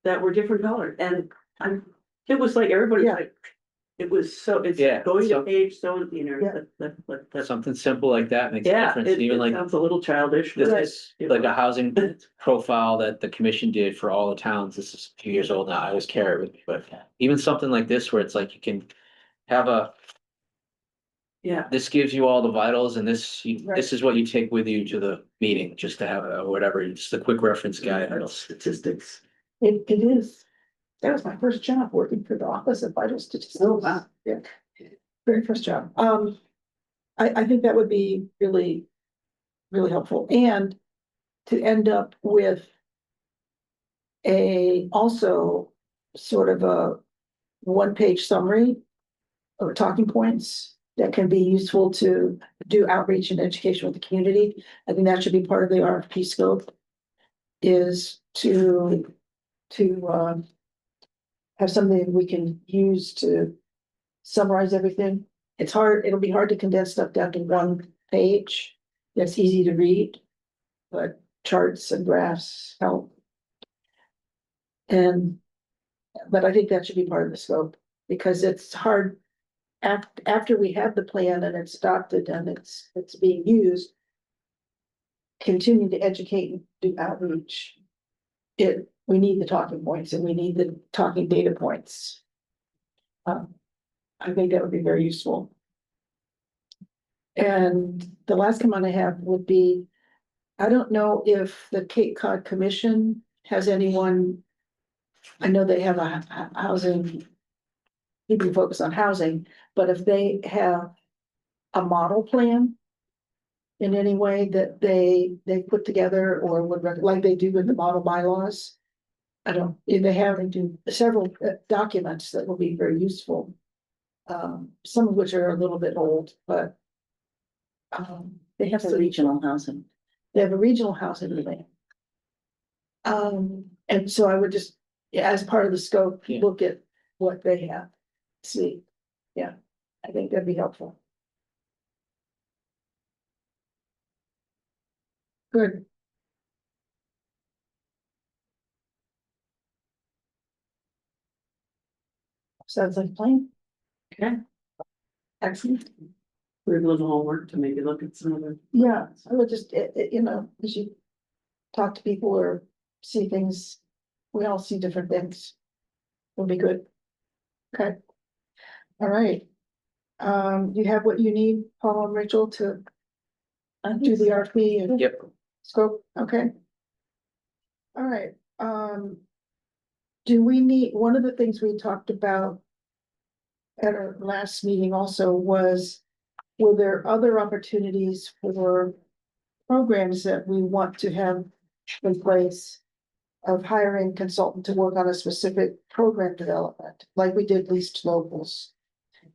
That were different colored, and it was like, everybody's Yeah. like, it was so, it's Yeah, going to so- page, so, Yeah. Something simple like that makes a Yeah, difference, it even like. sounds a little childish. but This is like a housing profile that the commission did for all the towns. This is a few years old now. I always carry it with me, but even something like this where it's like you can have Yeah, this gives you all the vitals and this Right. is what you take with you to the meeting, just to have whatever, just a quick reference guide. statistics. It is. That was my first job, working for the Office of Vital Statistics. Oh, wow. Yeah, very first job. I think that would be really, really helpful, and to end up with also sort of a one-page summary of talking points that can be useful to do outreach and education with the community. I think that should be part of the RFP scope, is to have something we can use to summarize everything. It'll be hard to condense stuff down to one page that's easy to read, but charts and graphs help. But I think that should be part of the scope, because it's hard after we have the plan and it's adopted and it's being used. Continue to educate and do outreach. We need the talking points and we need the talking data points. I think that would be very useful. And the last comment I have would be, I don't know if the Cape Cod Commission has anyone. I know they have a housing. People focus on housing, but if they have a model plan in any way that they put together or would, like they do with the model bylaws. I don't, they have, they do several documents that will be very useful. Some of which are a little bit old, but. They have a so regional housing. They have a regional housing plan. And so I would just, yeah, as part of the scope, Yeah. look at what they have, see, yeah, I think that'd be helpful. Good. Sounds like a plan. Okay. Excellent. We have a little homework to maybe look at some other. Yeah, I would just, you know, as you talk to people or see things, we all see different things. Will be good. Okay. All right. You have what you need, Paul and Rachel, to do the RFP and Yep. scope, okay? All right, do we need, one of the things we talked about at our last meeting also was, were there other opportunities for programs that we want to have in place of hiring consultant to work on a specific program development, like we did leased locals?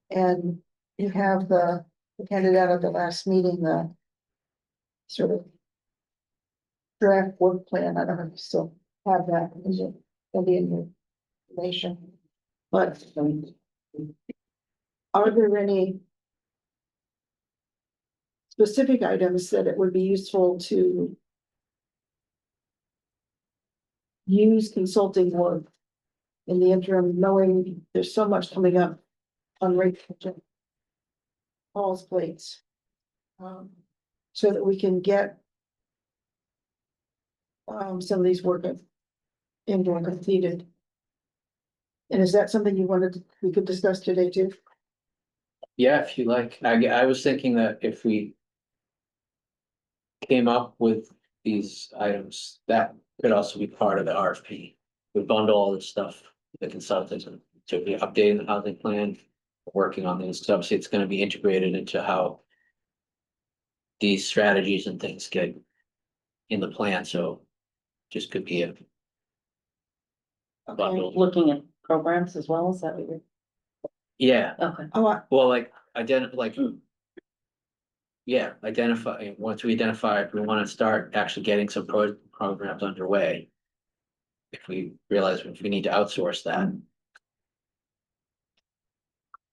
And you have we handed out at the last meeting, the sort of draft work plan. I don't know if you still have that, it'll be in your information. But are there any specific items that it would be useful to use consulting work in the interim, knowing there's so much coming up on Rachel Paul's plates? So that we can get some of these work into and completed. And is that something you wanted, we could discuss today too? Yeah, if you like, I was thinking that if we came up with these items, that could also be part of the RFP. We bundle all this stuff, the consultants, and to be updating the housing plan, working on these, so obviously it's gonna be integrated into how these strategies and things get in the plan, so just could be a bundle. Looking at programs as well, is that what you're? Yeah, Okay. Oh, well, like, yeah, identify, once we identify, if we wanna start actually getting some programs underway. If we realize if we need to outsource that.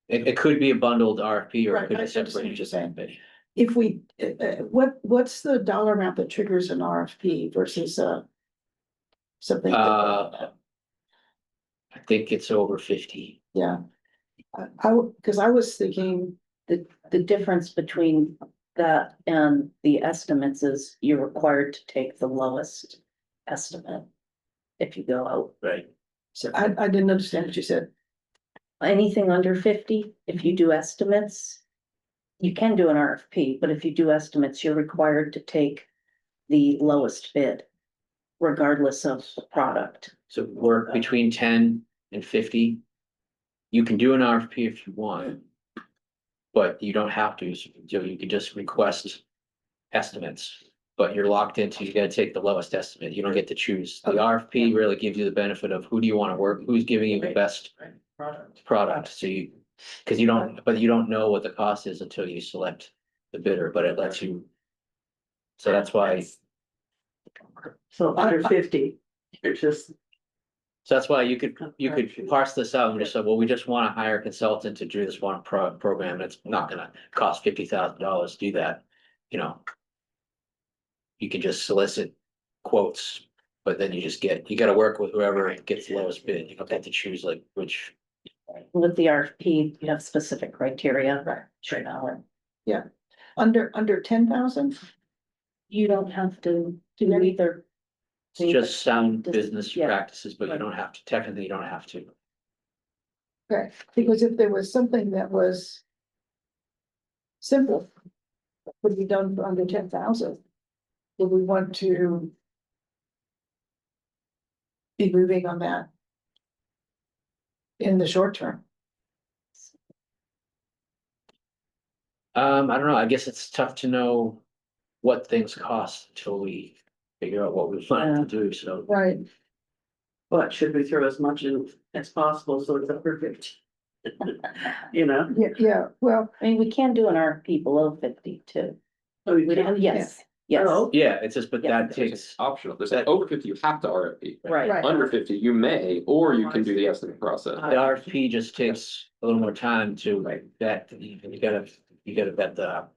It could be a bundled RFP or Right, it could I be understand what separated. you're saying. If we, what's the dollar amount that triggers an RFP versus something? I think it's over 50. Yeah. Because I was thinking, The difference between that and the estimates is you're required to take the lowest estimate. If you go out, Right. so I didn't understand what you said. anything under 50, if you do estimates. You can do an RFP, but if you do estimates, you're required to take the lowest bid. Regardless of the product. So work between 10 and 50. You can do an RFP if you want. But you don't have to, so you can just request estimates. But you're locked into, you gotta take the lowest estimate. You don't get to choose. The RFP really gives you the benefit of who do you wanna work, who's giving you the best product, so you. Cause you don't know what the cost is until you select the bidder, but it lets you. So that's why, So under 50, you're just, so that's why you could parse this out and just say, well, we just wanna hire a consultant to do this one program, and it's not gonna cost $50,000 to do that, you know. You can just solicit quotes, but then you gotta work with whoever gets the lowest bid, you don't get to choose like which. With the RFP, you have specific criteria. Right. Sure. Now, Under 10,000? you don't have to do either. It's just sound Just- business yeah. practices, but you Right. don't have to, technically, you don't have to. Okay, because if there was something that was simple, would be done for under 10,000, would we want to be moving on that in the short term? I don't know, I guess it's tough to know what things cost until we figure out what we want to do, so. Right, But should we throw as much in as possible so it's under 50? You know? yeah, well, I mean, we can do an RFP below 50 too. Oh, you We can't- don't, yes, yes, Oh, Yeah, it's just, but Yeah. that takes, Optional, there's like over 50, you have to RFP. right. right. Under 50, you may, or you can do the estimate process. the RFP just takes a little more time to vet, you gotta vet the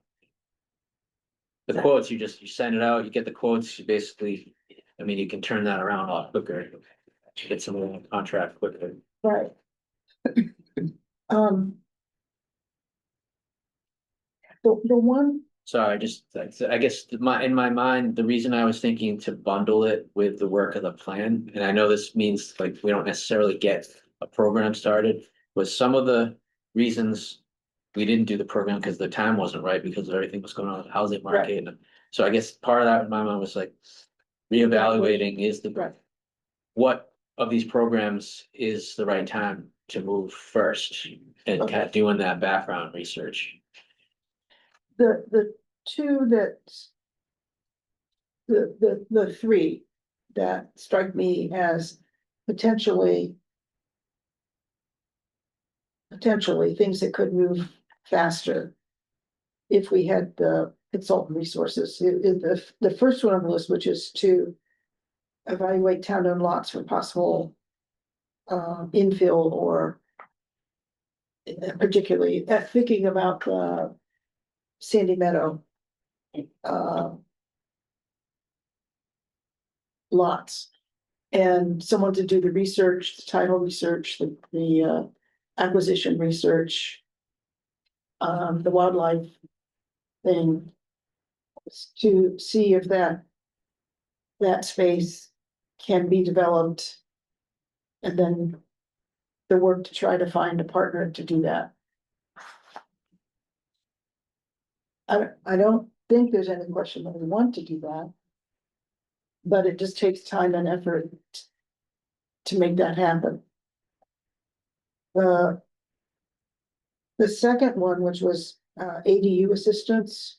quotes, you send it out, you get the quotes, you basically, I mean, you can turn that around a lot quicker. Get someone on contract quicker. Right. Um. The one, Sorry, I guess in my mind, the reason I was thinking to bundle it with the work of the plan, and I know this means like we don't necessarily get a program started, was some of the reasons we didn't do the program because the time wasn't right because of everything was going on with the housing market. And so I guess part of that in my mind was like reevaluating is right, what of these programs is the right time to move first and kind of doing that background research. the two that. The three that strike me as potentially. Potentially things that could move faster. If we had the consultant resources, the first one on the list, which is to. Evaluate town-owned lots for possible. Infill or. Particularly thinking about Sandy Meadow. Lots. And someone to do the research, the title research, the acquisition research. The wildlife thing. To see if that space can be developed. And then the work to try to find a partner to do that. I don't think there's any question that we want to do that. But it just takes time and effort to make that happen. The second one, which was ADU assistance.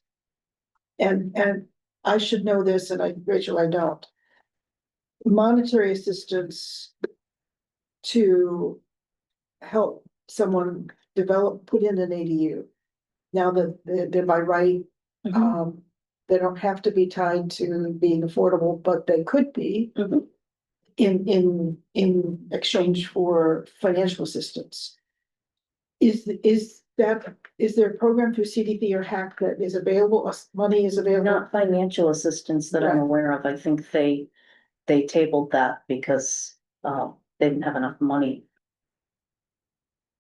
And I should know this, and Rachel, I don't. Monetary assistance to help someone put in an ADU. Now that they're by right, they don't have to be tied to being affordable, but they could be. Mhm. In exchange for financial assistance. Is there a program through CDP or HAC that is available, money is available? Not financial assistance that I'm Right. aware of. I think they tabled that because they didn't have enough money.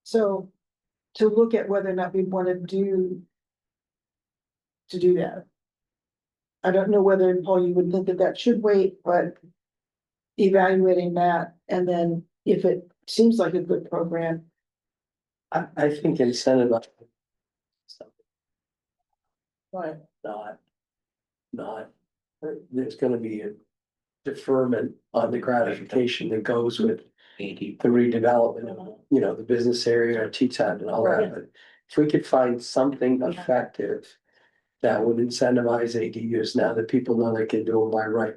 So to look at whether or not we want to do that. I don't know whether, Paul, you would think that should wait, but evaluating that, and then if it seems like a good program. I think incentive. Right. Not, there's gonna be a deferment on the gratification that goes with the redevelopment of, the business area, T-Town and all that, but if we could find something effective that would incentivize ADUs now that people know they can do them by right.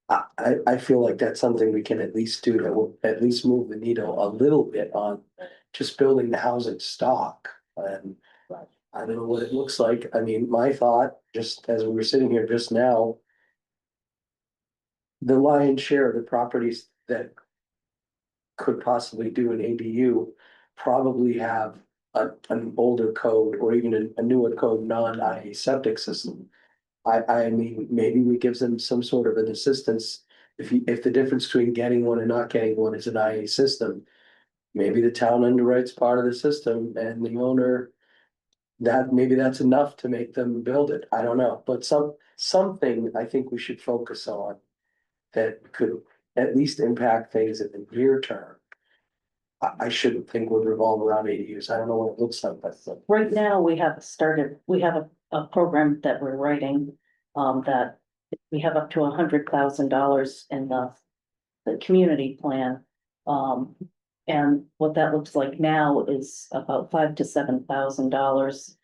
I feel like that's something we can at least do that will at least move the needle a little bit on just building the housing stock. And I don't know what it looks like. I mean, my thought, just as we were sitting here just now, the lion's share of the properties that could possibly do an ADU probably have an older code or even a newer code, non-IA septic system. I mean, maybe we give them some sort of an assistance. If the difference between getting one and not getting one is an IA system, maybe the town underwrites part of the system and the owner. Maybe that's enough to make them build it. I don't know, but something I think we should focus on. That could at least impact things in the near term. I shouldn't think would revolve around ADUs. I don't know what it looks like, but. Right now, we have a program that we're writing, that we have up to $100,000 in the community plan. And what that looks like now is about $5,000 to $7,000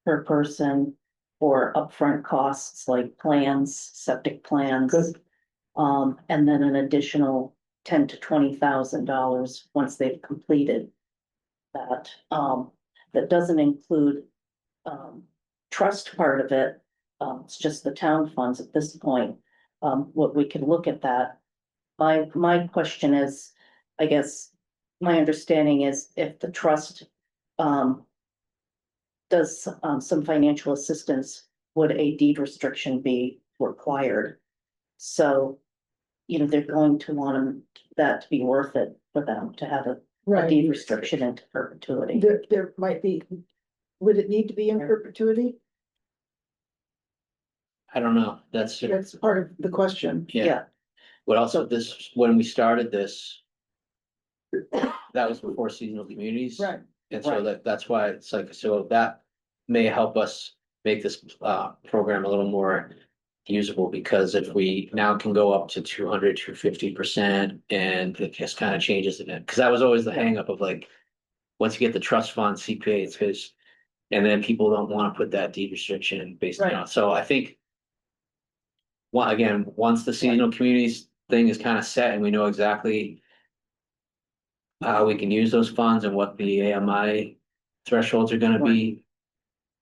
per person for upfront costs like plans, septic plans. Good. And then an additional $10,000 to $20,000 once they've completed that. That doesn't include trust part of it. It's just the town funds at this point. What we can look at that. My question is, I guess, my understanding is if the trust does some financial assistance, would a deed restriction be required? So, they're going to want that to be worth it for them to have a Right. deed restriction into perpetuity. There might be, would it need to be in perpetuity? I don't know, that's, That's part of the question. yeah. But also this, when we started this. That was before seasonal communities. Right. And so Right. that's why it's like, so that may help us make this program a little more usable, because if we now can go up to 250%, and it just kind of changes it, because that was always the hang up of like, once you get the trust fund CPA, it's because, and then people don't want to put that deed restriction based on, Right. so I think. Well, again, once the seasonal communities thing is kind of set and we know exactly how we can use those funds and what the AMI thresholds are gonna be.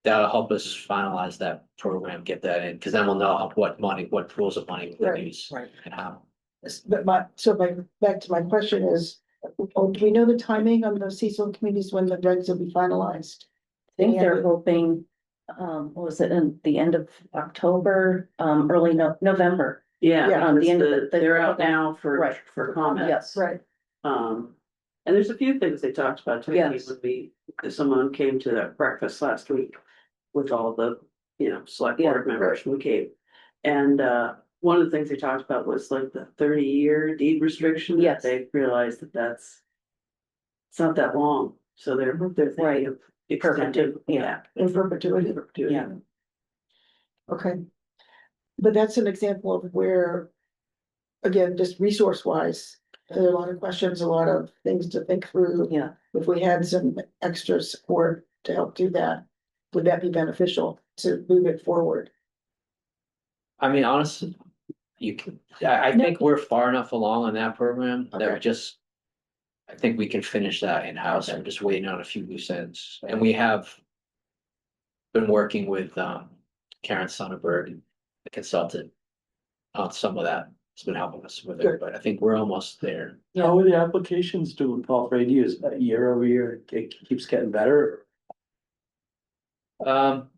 That'll help us finalize that program, get that in, because then we'll know what money, what pools of money we can Right, use right. and how. But back to my question is, do we know the timing on the seasonal communities when the regs will be finalized? I think they're hoping, what was it, in the end of October, early Yeah, November. Yeah, the because end of they're out now Right. for comment. Yes. Right, And there's a few things they talked about too. Yes. Someone came to that breakfast last week with all the, select board members from Cape. And, one of the things they talked about was like the 30-year deed restriction. Yes. They realized it's not that long, so they're thinking of extending, yeah. in perpetuity, Yeah. okay. But that's an example of where, again, just resource wise, there are a lot of questions, a lot of things to think through. Yeah. If we had some extra support to help do that, would that be beneficial to move it forward? I mean, honestly, you can, I think we're far enough along on that program that we Okay. just. I think we can finish that in-house. I'm just waiting on a few loose ends, and we have. Been working with Karen Sonnenberg, the consultant. On some of that, it's been helping us with it, Good. but I think we're almost there. How are the applications doing, Paul, for ADUs? Year over year, it keeps getting better? Um.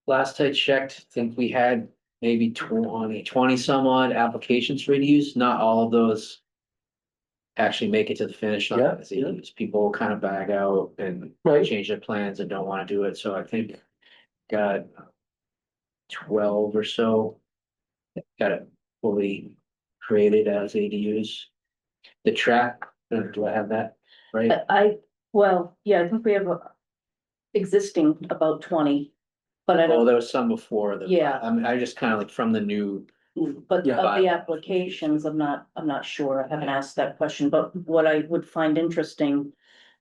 Last I checked, I think we had maybe 20 some odd applications for ADUs, not all of those. Actually make it to the finish line Yeah, as ADUs, people kind of back out and Right. change their plans and don't want to do it, so I think. Got 12 or so. Got it fully created as ADUs. The track, do I have that, right? I think we have existing about 20, but I Oh, don't, there was some before the. Yeah. I mean, I just kind of like from the new. but Yeah. of the applications, I'm not sure. I haven't asked that question, but what I would find interesting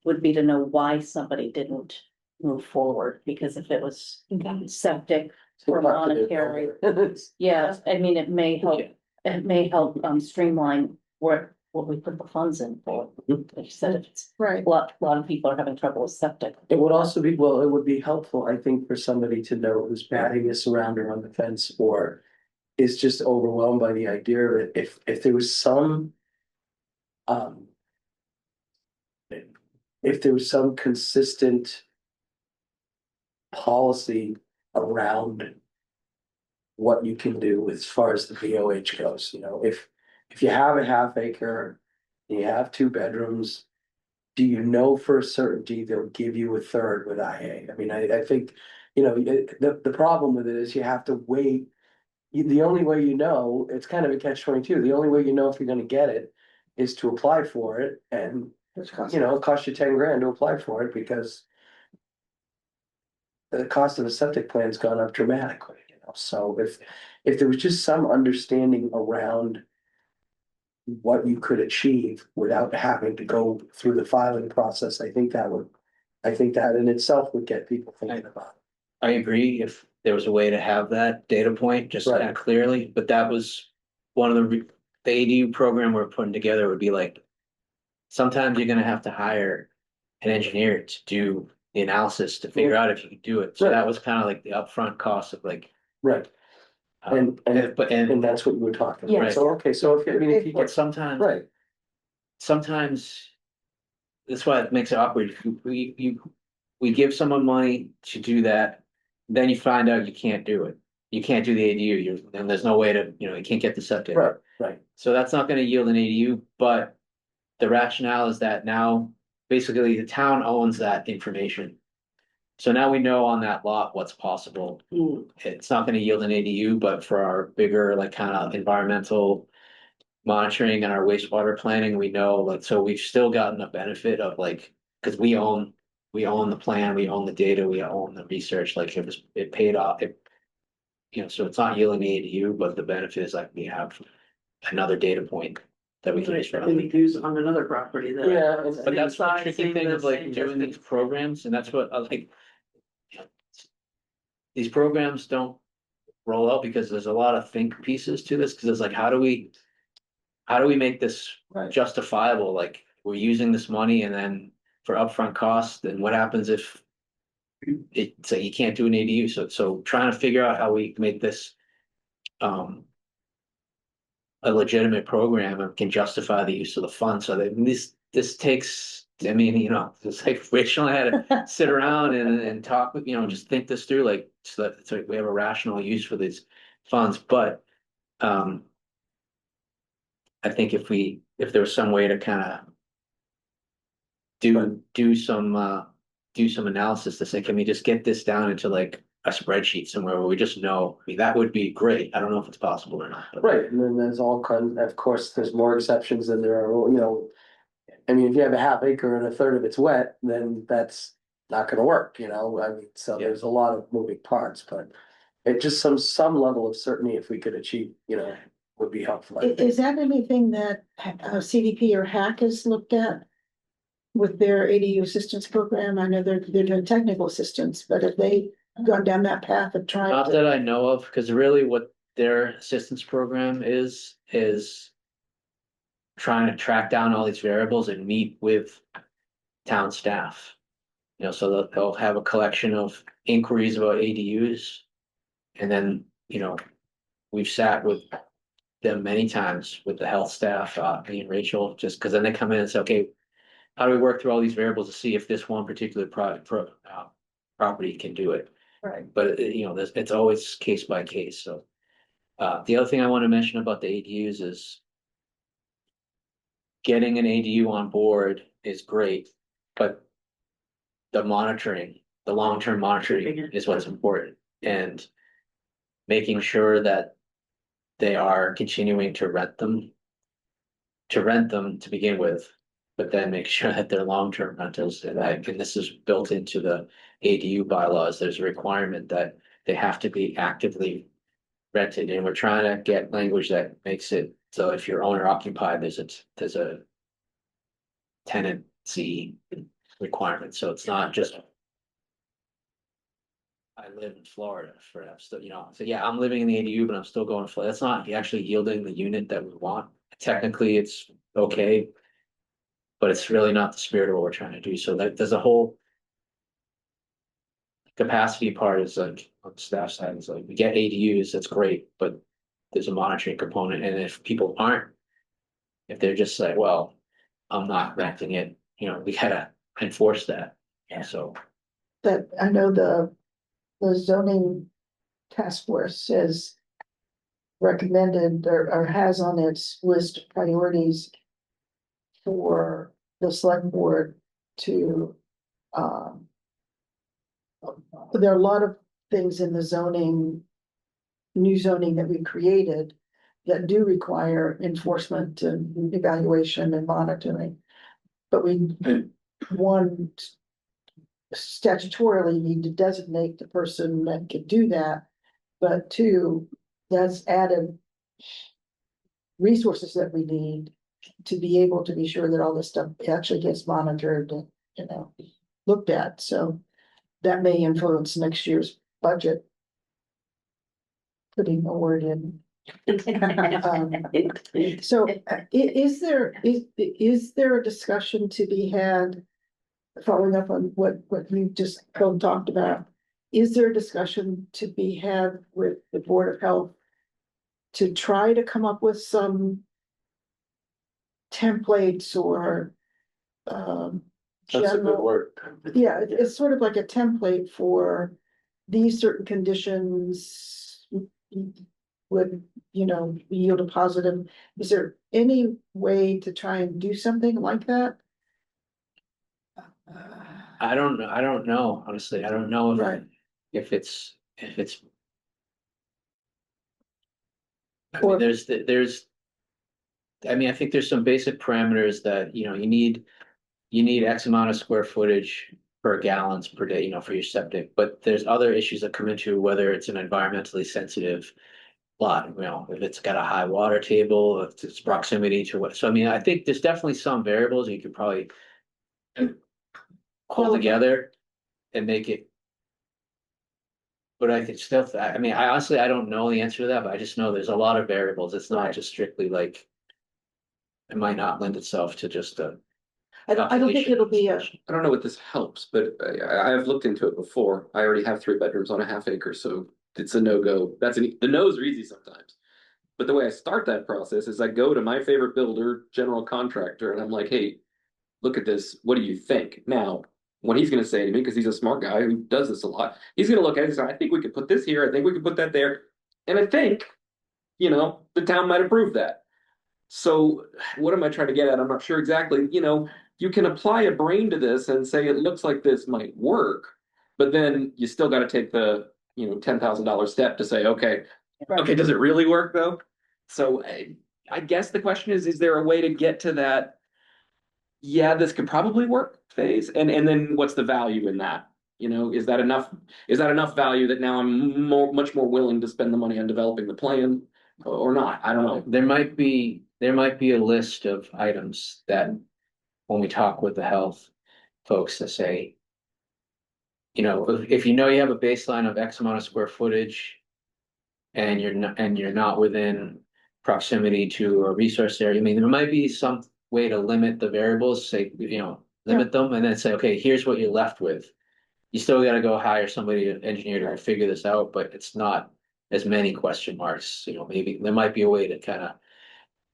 would be to know why somebody didn't move forward, because if it was septic or monetary, yeah, I mean, it may help, streamline what we put the funds in for. Like you said, if it's Right, a lot of people are having trouble with septic. It would also be, well, it would be helpful, I think, for somebody to know who's batting this around or on the fence or is just overwhelmed by the idea of it. If there was some if there was some consistent policy around what you can do as far as the VOH goes, if you have a half acre, and you have 2 bedrooms, do you know for a certainty they'll give you a third with IA? I mean, I think, the problem with it is you have to wait. The only way it's kind of a catch-22. The only way you know if you're gonna get it is to apply for it, and, which costs. it costs you 10 grand to apply for it because the cost of the septic plan's gone up dramatically, so if there was just some understanding around what you could achieve without having to go through the filing process, I think that would I think that in itself would get people thinking about I agree if there was a way to have that data point just kind Right. of clearly, but that was one of the ADU program we're putting together would be like. Sometimes you're gonna have to hire an engineer to do the analysis to figure out if you can do it. So Right. that was kind of like the upfront cost of like. it. Right, But and that's what you were talking Yeah. about. So, okay, so if, I mean, if you but get, sometimes. right, Sometimes. That's why it makes it awkward. We give someone money to do that, then you find out you can't do it. You can't do the ADU, and there's no way to, you can't get the septic. right, right, So that's not gonna yield an ADU, but the rationale is that now basically the town owns that information. So now we know on that lot what's possible. It's not gonna yield an ADU, but for our bigger, like kind of environmental monitoring and our wastewater planning, we know, like, so we've still gotten a benefit of like, because we own the plan, we own the data, we own the research, like it paid off. So it's not yielding the ADU, but the benefit is like we have another data point that we can just That we run. use on another property that. yeah, But that's the Same tricky size, thing of like same doing these distance. programs, and that's what I like. These programs don't roll out because there's a lot of think pieces to this, because it's like, how do we make this right, justifiable? Like, we're using this money and then for upfront costs, then what happens if it's like you can't do an ADU? So trying to figure out how we make this a legitimate program and can justify the use of the fund. So that this takes, I mean, it's like Rachel and I had to sit around and talk with, just think this through, like, so we have a rational use for these funds. But I think if there was some way to kind of do some analysis to say, can we just get this down into like a spreadsheet somewhere where we just know, I mean, that would be great. I don't know if it's possible or not. But right, and then there's all kind, of course, there's more exceptions than there are. I mean, if you have a half acre and a third of it's wet, then that's not gonna work, I mean, so Yeah. there's a lot of moving parts, but. It just some level of certainty if we could achieve, would be helpful. I think. Is that anything that CDP or HAC has looked at? With their ADU assistance program? I know they're doing technical assistance, but have they gone down that path of trying not to? that I know of, because really what their assistance program is trying to track down all these variables and meet with town staff. So they'll have a collection of inquiries about ADUs. And then, we've sat with them many times with the health staff, me and Rachel, just because then they come in and say, okay, how do we work through all these variables to see if this one particular property can do it? Right. But it's always case by case, so. The other thing I want to mention about the ADUs is getting an ADU on board is great, but the long-term monitoring is what's important, and making sure that they are continuing to rent them to begin with, but then make sure that they're long-term rentals, and this is built into the ADU bylaws. There's a requirement that they have to be actively rented, and we're trying to get language that makes it so if you're owner occupied, there's a tenancy requirement, so it's not just. I live in Florida for that, so so yeah, I'm living in the ADU, but I'm still going to Florida. That's not actually yielding the unit that we want. Technically, it's okay. But it's really not the spirit of what we're trying to do, so that there's a whole. Capacity part is like, on the staff side, is like, we get ADUs, that's great, but there's a monitoring component, and if people aren't. If they're just like, well, I'm not renting it, we gotta enforce that, Yeah. so. That I know the zoning task force has recommended or has on its list of priorities for the select board to, there are a lot of things in the new zoning that we created that do require enforcement and evaluation and monitoring. But we, one, statutorily need to designate the person that can do that. But two, that's added resources that we need to be able to be sure that all this stuff actually gets monitored, looked at, so that may influence next year's budget. Putting a word in. So is there a discussion to be had? Following up on what you just both talked about, is there a discussion to be had with the Board of Health? To try to come up with some templates or That's a good general, word. yeah, it's sort of like a template for these certain conditions would, yield a positive. Is there any way to try and do something like that? I don't know, honestly, I don't know Right. if it's. I Or- mean, I mean, I think there's some basic parameters that, you need X amount of square footage per gallons per day, for your septic, but there's other issues that come into whether it's an environmentally sensitive lot, if it's got a high water table, if it's proximity to what, so I mean, I think there's definitely some variables you could probably pull Well- together and make it. But I think still, I mean, I honestly, I don't know the answer to that, but I just know there's a lot of variables. It's not just strictly like. It might not lend itself to just a. I don't think it'll be a, I don't know what this helps, but I've looked into it before. I already have 3 bedrooms on a half acre, so it's a no-go. The no's are easy sometimes. But the way I start that process is I go to my favorite builder, general contractor, and I'm like, hey, look at this. What do you think? Now, what he's going to say to me, because he's a smart guy who does this a lot, he's going to look at it and say, I think we could put this here. I think we could put that there. And I think, the town might approve that. So what am I trying to get at? I'm not sure exactly. You can apply a brain to this and say it looks like this might work, but then you still got to take the, $10,000 step to say, okay, okay, does it really work though? So I guess the question is there a way to get to that? Yeah, this could probably work phase, and then what's the value in that? Is that enough? Is that enough value that now I'm much more willing to spend the money on developing the plan or not? I don't know. There might be a list of items that when we talk with the health folks to say. If you have a baseline of X amount of square footage. And you're not within proximity to a resource area, I mean, there might be some way to limit the variables, say, limit them and then say, okay, here's what you're left with. You still gotta go hire somebody, an engineer to figure this out, but it's not as many question marks, maybe there might be a way to kind of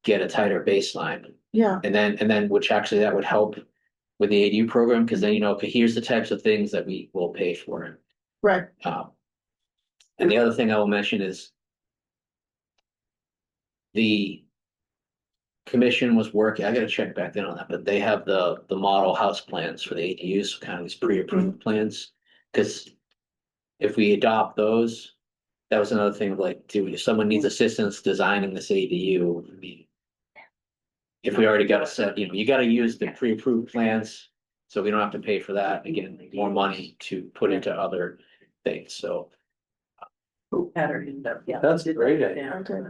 get a tighter baseline. yeah, And then, which actually that would help with the ADU program, because then, okay, here's the types of things that we will pay for. right, And the other thing I will mention is the commission was working, I gotta check back in on that, but they have the model house plans for the ADUs, kind of these pre-approved plans. Cause if we adopt those, that was another thing of like, if someone needs assistance designing this ADU, I mean. If we already got a set, you gotta use the pre-approved plans, so we don't have to pay for that, again, more money to put into other things, so. Pattern up, yeah. That's a great idea. Yeah. okay.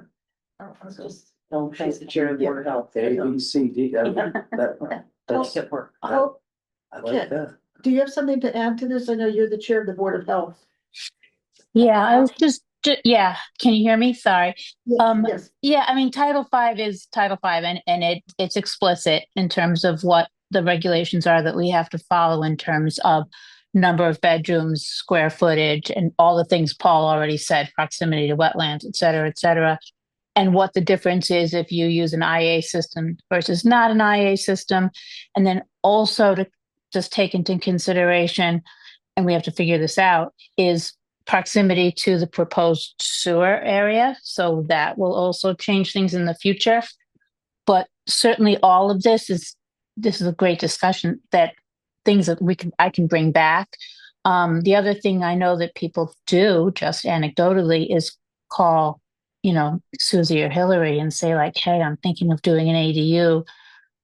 Just don't face the chair of the Board of Health. A, B, C, D, that's, Make it work. Oh, I like that. do you have something to add to this? I know you're the chair of the Board of Health. Yeah, I was yeah, can you hear me? Sorry. Yes, Yeah, I mean, Title V is Title V and it's explicit in terms of what the regulations are that we have to follow in terms of number of bedrooms, square footage, and all the things Paul already said, proximity to wetlands, et cetera, et cetera. And what the difference is if you use an IA system versus not an IA system. And then also to just take into consideration, and we have to figure this out, is proximity to the proposed sewer area. So that will also change things in the future. But certainly all of this is a great discussion, that things that I can bring back. The other thing I know that people do just anecdotally is call, Susie or Hillary and say like, hey, I'm thinking of doing an ADU.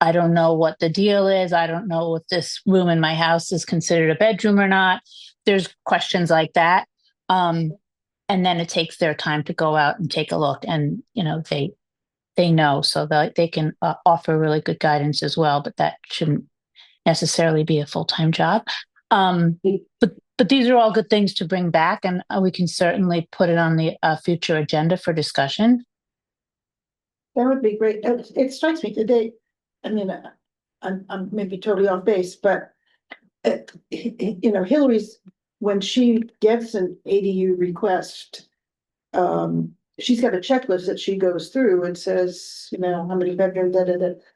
I don't know what the deal is. I don't know if this room in my house is considered a bedroom or not. There's questions like that. And then it takes their time to go out and take a look, and, they know, so that they can offer really good guidance as well, but that shouldn't necessarily be a full-time job. But these are all good things to bring back, and we can certainly put it on the future agenda for discussion. That would be great. It strikes me today, I mean, I'm maybe totally off base, but Hillary's, when she gets an ADU request, she's got a checklist that she goes through and says, how many bedrooms,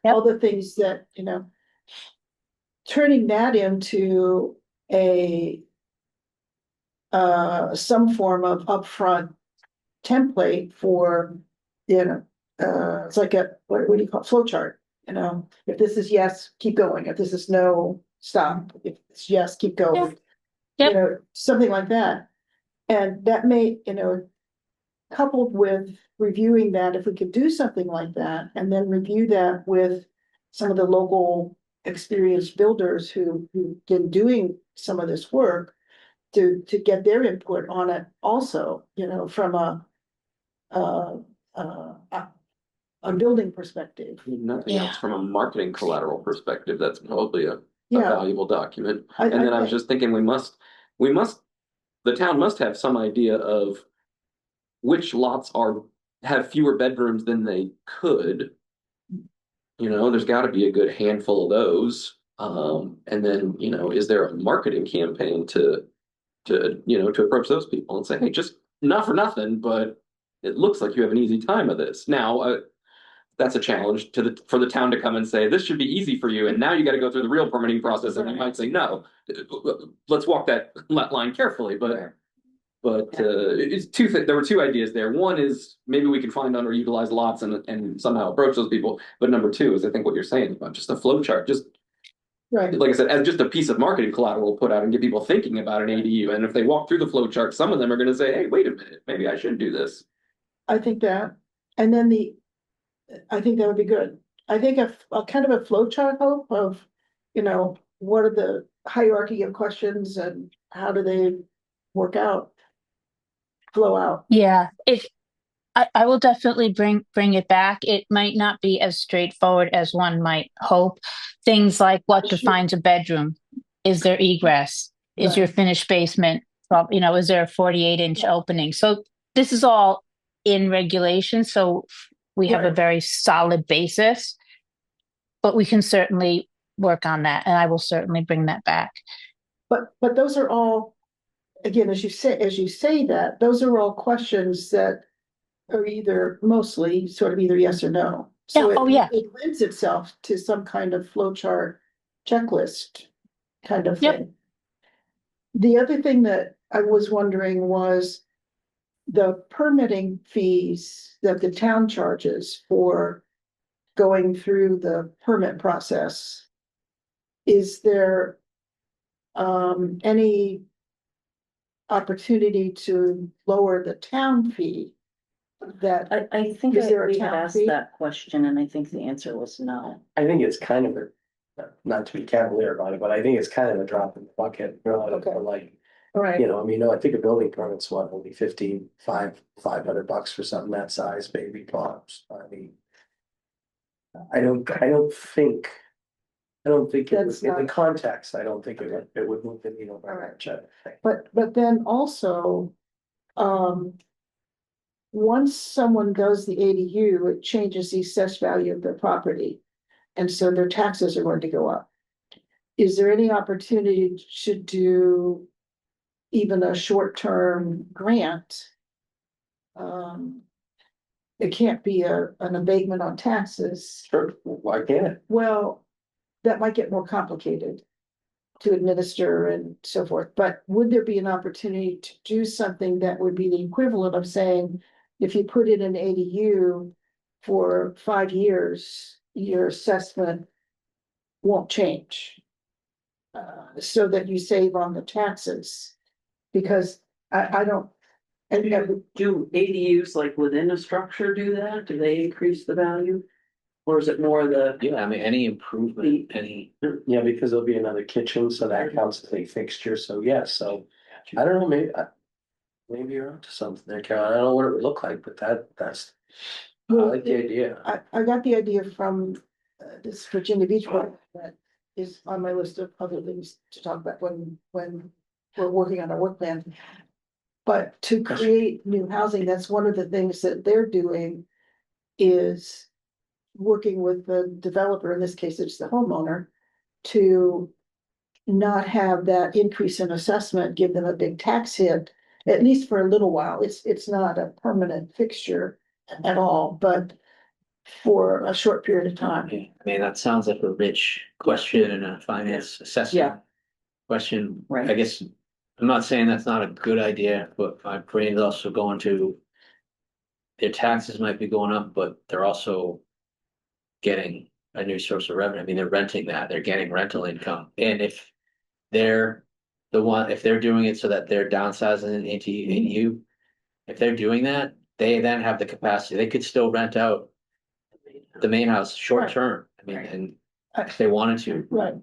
all the things that, turning that into some form of upfront template for, it's like what do you call it? Flow chart, if this is yes, keep going. If this is no, stop. If it's yes, keep going. Yep. Something like that. And that may, coupled with reviewing that, if we could do something like that, and then review that with some of the local experienced builders who've been doing some of this work to get their input on it also, from a building perspective. Nothing else from a marketing collateral perspective, that's probably a Yeah, valuable document. I And then I was think- just thinking, the town must have some idea of which lots have fewer bedrooms than they could. There's gotta be a good handful of those. And then, is there a marketing campaign to approach those people and say, hey, just not for nothing, but it looks like you have an easy time of this. Now, that's a challenge for the town to come and say, this should be easy for you, and now you gotta go through the real permitting process, and you might say, no. Let's walk that line carefully, but it's there were two ideas there. One is maybe we can find underutilized lots and somehow approach those people. But number two is I think what you're saying about just a flow chart, just right. like I said, as just a piece of marketing collateral put out and get people thinking about an ADU. And if they walk through the flow chart, some of them are going to say, hey, wait a minute, maybe I should do this. I think that, and then I think that would be good. I think a kind of a flow chart hope of, what are the hierarchy of questions and how do they work out? Flow out. Yeah, I will definitely bring it back. It might not be as straightforward as one might hope. Things like what Sure. defines a bedroom? Is there egress? Is your finished basement, is there a 48-inch Yeah. opening? So this is all in regulation, so we have a Right. very solid basis. But we can certainly work on that, and I will certainly bring that back. But those are all, again, as you say that, those are all questions that are either mostly sort of either yes or no. So Yeah, oh, yeah. it lends itself to some kind of flow chart checklist kind of Yep. thing. The other thing that I was wondering was the permitting fees that the town charges for going through the permit process. Is there any opportunity to lower the town fee? That I think Is there a we had town asked fee? that question, and I think the answer was no. I think it's kind of not to be cavalier about it, but I think it's kind of a drop in the bucket, Okay. like, all right, I think a building permit's what, only $500 for something that size, maybe tops. I mean. I don't think. I don't think it That's was, in the not- context, I don't think it would move the needle very Alright. much, I think. but then also, once someone does the ADU, it changes the assessed value of their property. And so their taxes are going to go up. Is there any opportunity to do even a short-term grant? It can't be an abatement on taxes. Sure, why can't it? Well, that might get more complicated to administer and so forth, but would there be an opportunity to do something that would be the equivalent of saying, if you put in an ADU for 5 years, your assessment won't change? So that you save on the taxes, because I don't. And Do ADUs like within a structure do that? Do they increase the value? Or is it more the, Yeah, I mean, any improvement, any, Yeah, because there'll be another kitchen, so that counts as a fixture, so yes, so, I don't know, maybe you're onto something there, Carol, I don't know what it would look like, but that's. I like the idea. I got the idea from this Virginia Beach one, that is on my list of other things to talk about when we're working on our work plan. But to create new housing, that's one of the things that they're doing is working with the developer, in this case, it's the homeowner, to not have that increase in assessment, give them a big tax hit, at least for a little while. It's not a permanent fixture at all, but for a short period of time. I mean, that sounds like a rich question and a finance assessment. Yeah. Question, Right. I guess, I'm not saying that's not a good idea, but my brain's also going to. Their taxes might be going up, but they're also getting a new source of revenue. I mean, they're renting that, they're getting rental income. And if they're if they're doing it so that they're downsizing into ADU, if they're doing that, they then have the capacity, they could still rent out the main house short Right. term. I mean, Right. and if they wanted to. Right.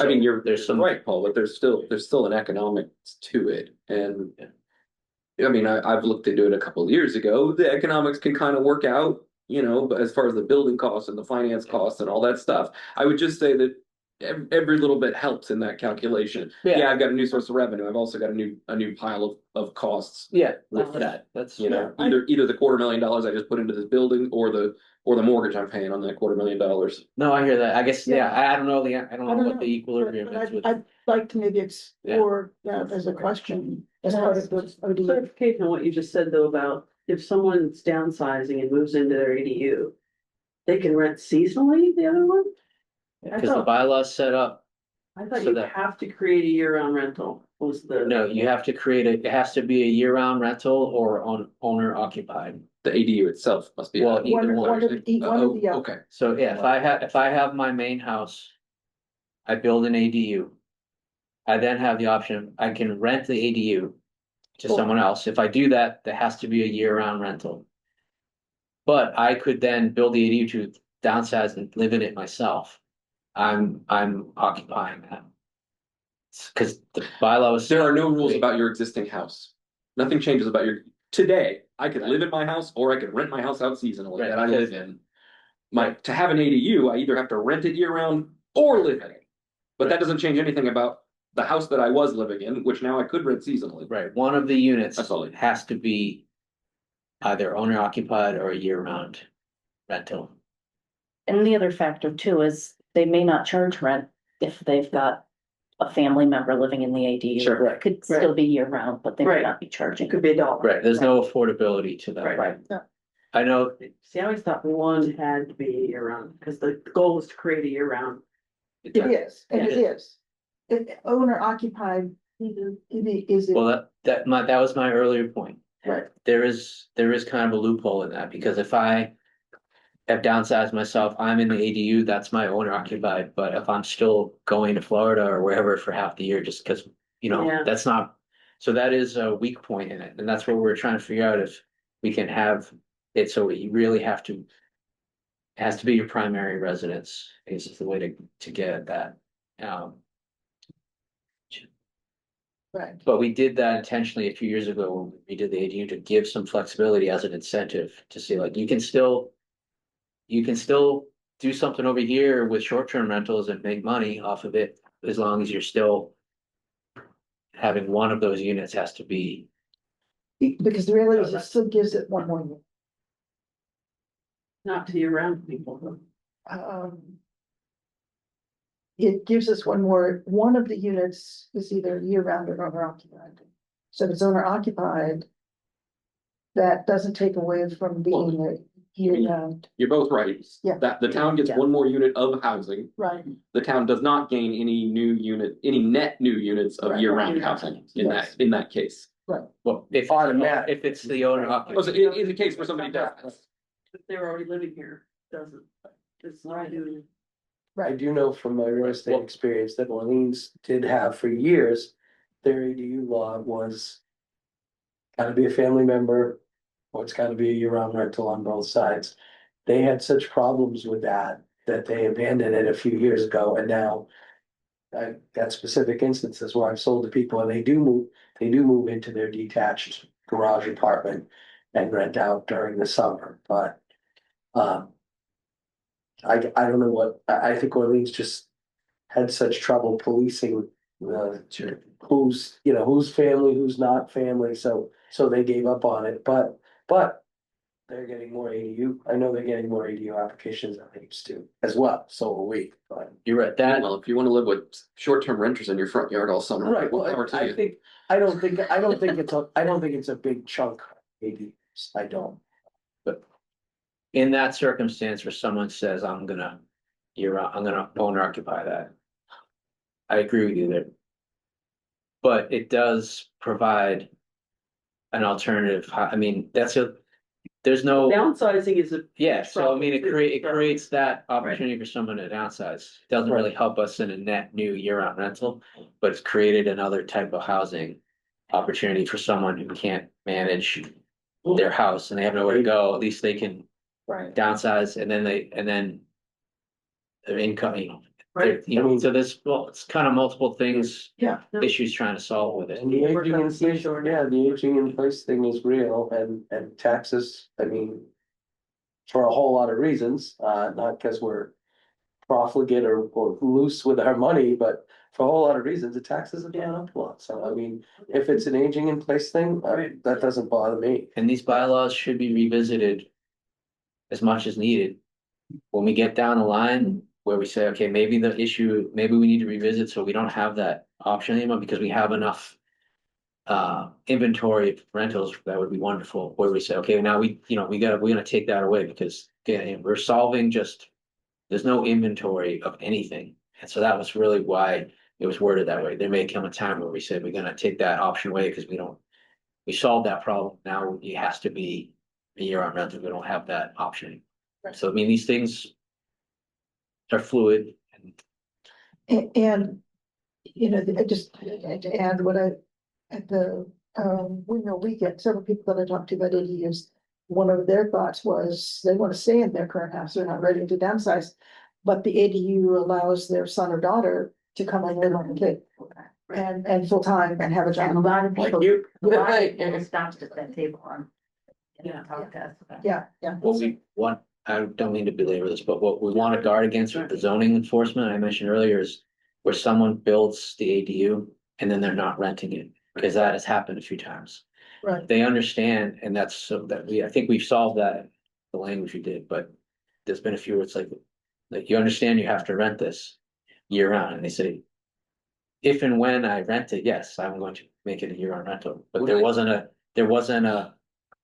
I mean, So there's some. right, Paul, but there's still an economics to it, and. I mean, I've looked into it a couple of years ago, the economics can kind of work out, but as far as the building costs and the finance costs and all that stuff, I would just say that. Every little bit helps in that calculation. Yeah. Yeah, I've got a new source of revenue, I've also got a new pile of costs. Yeah, With that, that's. Either the $250,000 I just put into this building or the mortgage I'm paying on that $250,000. No, I hear that. I guess, Yeah. I don't know I don't know what the equilibrium But is with. I'd like to maybe explore that as a question as part of the OD. Clarification on what you just said though about if someone's downsizing and moves into their ADU, they can rent seasonally the other one? Because the bylaw's set up, I thought So you that- have to create a year-round rental was the. no, you have to create it has to be a year-round rental or on owner occupied. The ADU itself must be. Well, either one. One of the other. Okay, So yeah, if I have my main house, I build an ADU. I then have the option, I can rent the ADU to Cool. someone else. If I do that, there has to be a year-round rental. But I could then build the ADU to downsize and live in it myself. I'm occupying that. Cause the bylaw is. there are no rules about your existing house. Nothing changes about today, I could live in my house or I could rent my house out seasonally Right, that I live in. To have an ADU, I either have to rent it year round or live in it. But that doesn't change anything about the house that I was living in, which now I could rent seasonally. Right, one of the units That's all. has to be either owner occupied or a year-round rental. And the other factor too is they may not charge rent if they've got a family member living in the ADU. Sure. It could still be year round, but they may Right. not be charging. It could be a dollar. Right, there's no affordability to that. Right. I know, See, I always thought one had to be year-round, because the goal was to create a year-round. It is, and it is. Owner occupied, is it, well, that was my earlier point. right, There is kind of a loophole in that, because if I have downsized myself, I'm in the ADU, that's my owner occupied, but if I'm still going to Florida or wherever for half the year, just because, Yeah. that's not. So that is a weak point in it, and that's what we're trying to figure out if we can have it, so you really have to. It has to be your primary residence, is the way to get at that. right. But we did that intentionally a few years ago when we did the ADU to give some flexibility as an incentive to see like you can still do something over here with short-term rentals and make money off of it as long as you're still having one of those units has to be. Because the reality is it still gives it one more year. Not to year-round people, though. It gives us one of the units is either year round or owner occupied. So if it's owner occupied. That doesn't take away from being a year round, You're both right. Yeah. That the town gets Yeah. one more unit of housing. right? The town does not gain any net new units of Right. year-round housing Yes. in that case. Well, if it's the owner Oh, so occupied. in the case where somebody does. If they're already living here, doesn't. It's not doing. I do know from my real estate experience that Orleans did have for years, their ADU law was. Gotta be a family member, or it's gotta be a year-round rental on both sides. They had such problems with that they abandoned it a few years ago, and now. I got specific instances where I've sold to people and they do move into their detached garage apartment. And rent out during the summer, but. I don't know I think Orleans just had such trouble policing who's, you know, who's family, who's not family, so they gave up on it, but they're getting more ADU, I know they're getting more ADU applications than they used to as well, so are we, but. You're right, that, Well, if you wanna live with short-term renters in your front yard all summer. Right, more well, power to I you. think, I don't think it's a big chunk, maybe, I don't. in that circumstance where someone says, I'm gonna owner occupy that. I agree with you there. But it does provide an alternative, I mean, there's no, Downsizing is a. yeah, so I mean, it problem, too, so- creates that opportunity for someone to downsize. Doesn't really help us in a net new year-round rental, but it's created another type of housing opportunity for someone who can't manage their house and they have nowhere to go, at least they can Right. downsize and then their income, Right. so there's, well, it's kind of multiple things, Yeah. issues trying to solve with it. And the aging in place, yeah, the aging in place thing is real and taxes, I mean. For a whole lot of reasons, not because we're profligate or loose with our money, but for a whole lot of reasons, the taxes have gone up a lot, so I mean. If it's an aging in place thing, that doesn't bother me. And these bylaws should be revisited as much as needed. When we get down the line where we say, okay, maybe maybe we need to revisit, so we don't have that option anymore because we have enough. Inventory of rentals, that would be wonderful, where we say, okay, now we're gonna take that away because, again, we're solving just. There's no inventory of anything, and so that was really why it was worded that way. There may come a time where we said we're gonna take that option away because we solved that problem, now it has to be a year-round rental, we don't have that option. So, I mean, these things. Are fluid and And, you know, I just, to add what at the, we get several people that I talked to about ADUs. One of their thoughts was they want to stay in their current house, they're not ready to downsize. But the ADU allows their son or daughter to come and live on the kid. And full time and have a job. And a lot of people, You. a lot of people stopped at that table on. Yeah. Talk to us about. Yeah, yeah. what we want, I don't mean to belabor this, but what we want to guard against with the zoning enforcement I mentioned earlier is. Where someone builds the ADU and then they're not renting it, because that has happened a few times. Right. They understand, and that's so that I think we've solved that, the language we did, but. There's been a few where it's like you understand you have to rent this year round, and they say. If and when I rent it, yes, I'm going to make it a year-round rental, but there wasn't a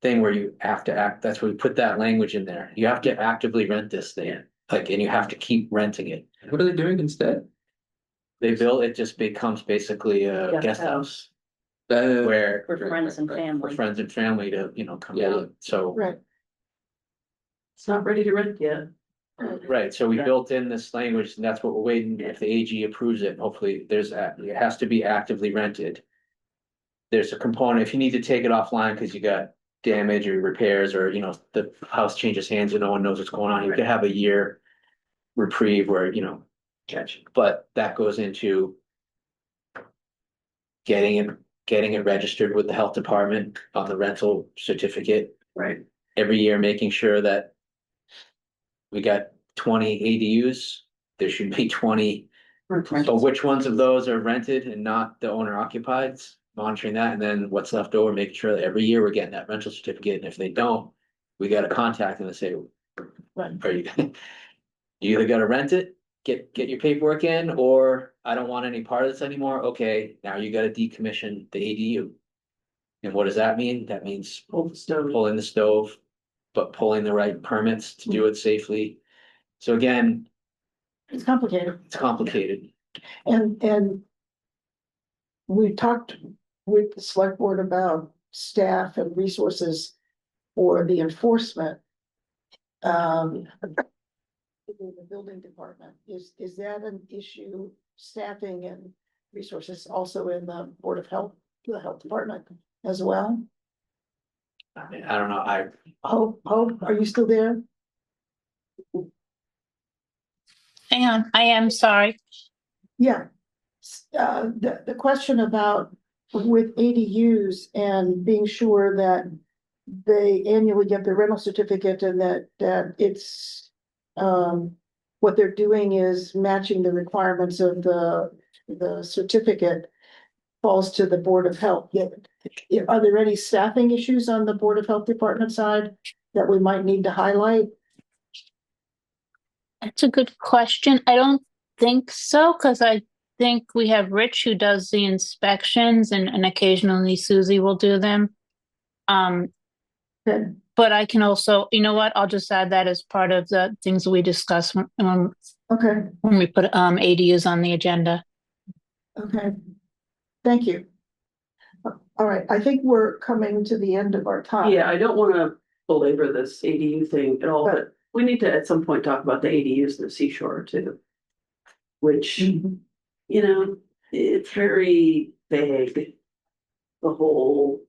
thing where you have to act, that's where we put that language in there. You have to actively rent this thing, like, and you have to keep renting it. What are they doing instead? It just becomes basically a Guest guest house Uh, where For friends and for family. friends and family to, come Yeah. in, so. Right. It's not ready to rent yet. Right, so we Yeah. built in this language and that's what we're waiting, if the AG approves it, hopefully it has to be actively rented. There's a component, if you need to take it offline because you got damage or repairs or, the house changes hands and no one knows what's going on, you could have a year. Reprieve where, catch, but that goes into. Getting it registered with the health department on the rental certificate. Right. Every year, making sure that. We got 20 ADUs, there should be 20, but which ones of those are rented and not the owner occupied? Monitoring that, and then what's left over, making sure that every year we're getting that rental certificate, and if they don't, we gotta contact them and say. Are you, you either gotta rent it, get your paperwork in, or I don't want any part of this anymore, okay, now you gotta decommission the ADU. And what does that mean? That means Pull the stove. pulling the stove, but pulling the right permits to do it safely. So again, It's complicated. it's complicated. And we talked with the select board about staff and resources for the enforcement. The building department, is that an issue, staffing and resources also in the Board of Health, the health department as well? I mean, I don't know, Hope, are you still there? Hang on, I am sorry. Yeah. The question about with ADUs and being sure that they annually get their rental certificate and that it's what they're doing is matching the requirements of the certificate falls to the Board of Health. Are there any staffing issues on the Board of Health Department side that we might need to highlight? That's a good question. I don't think so, because I think we have Rich who does the inspections and occasionally Susie will do them. Good. But I can also, you know what, I'll just add that as part of the things we discuss Okay, when we put ADUs on the agenda. okay. Thank you. All right, I think we're coming to the end of our time. Yeah, I don't wanna belabor this ADU thing at all, but we need to at some point talk about the ADUs in the seashore too. Which, Mhm. you know, it's very vague. The whole.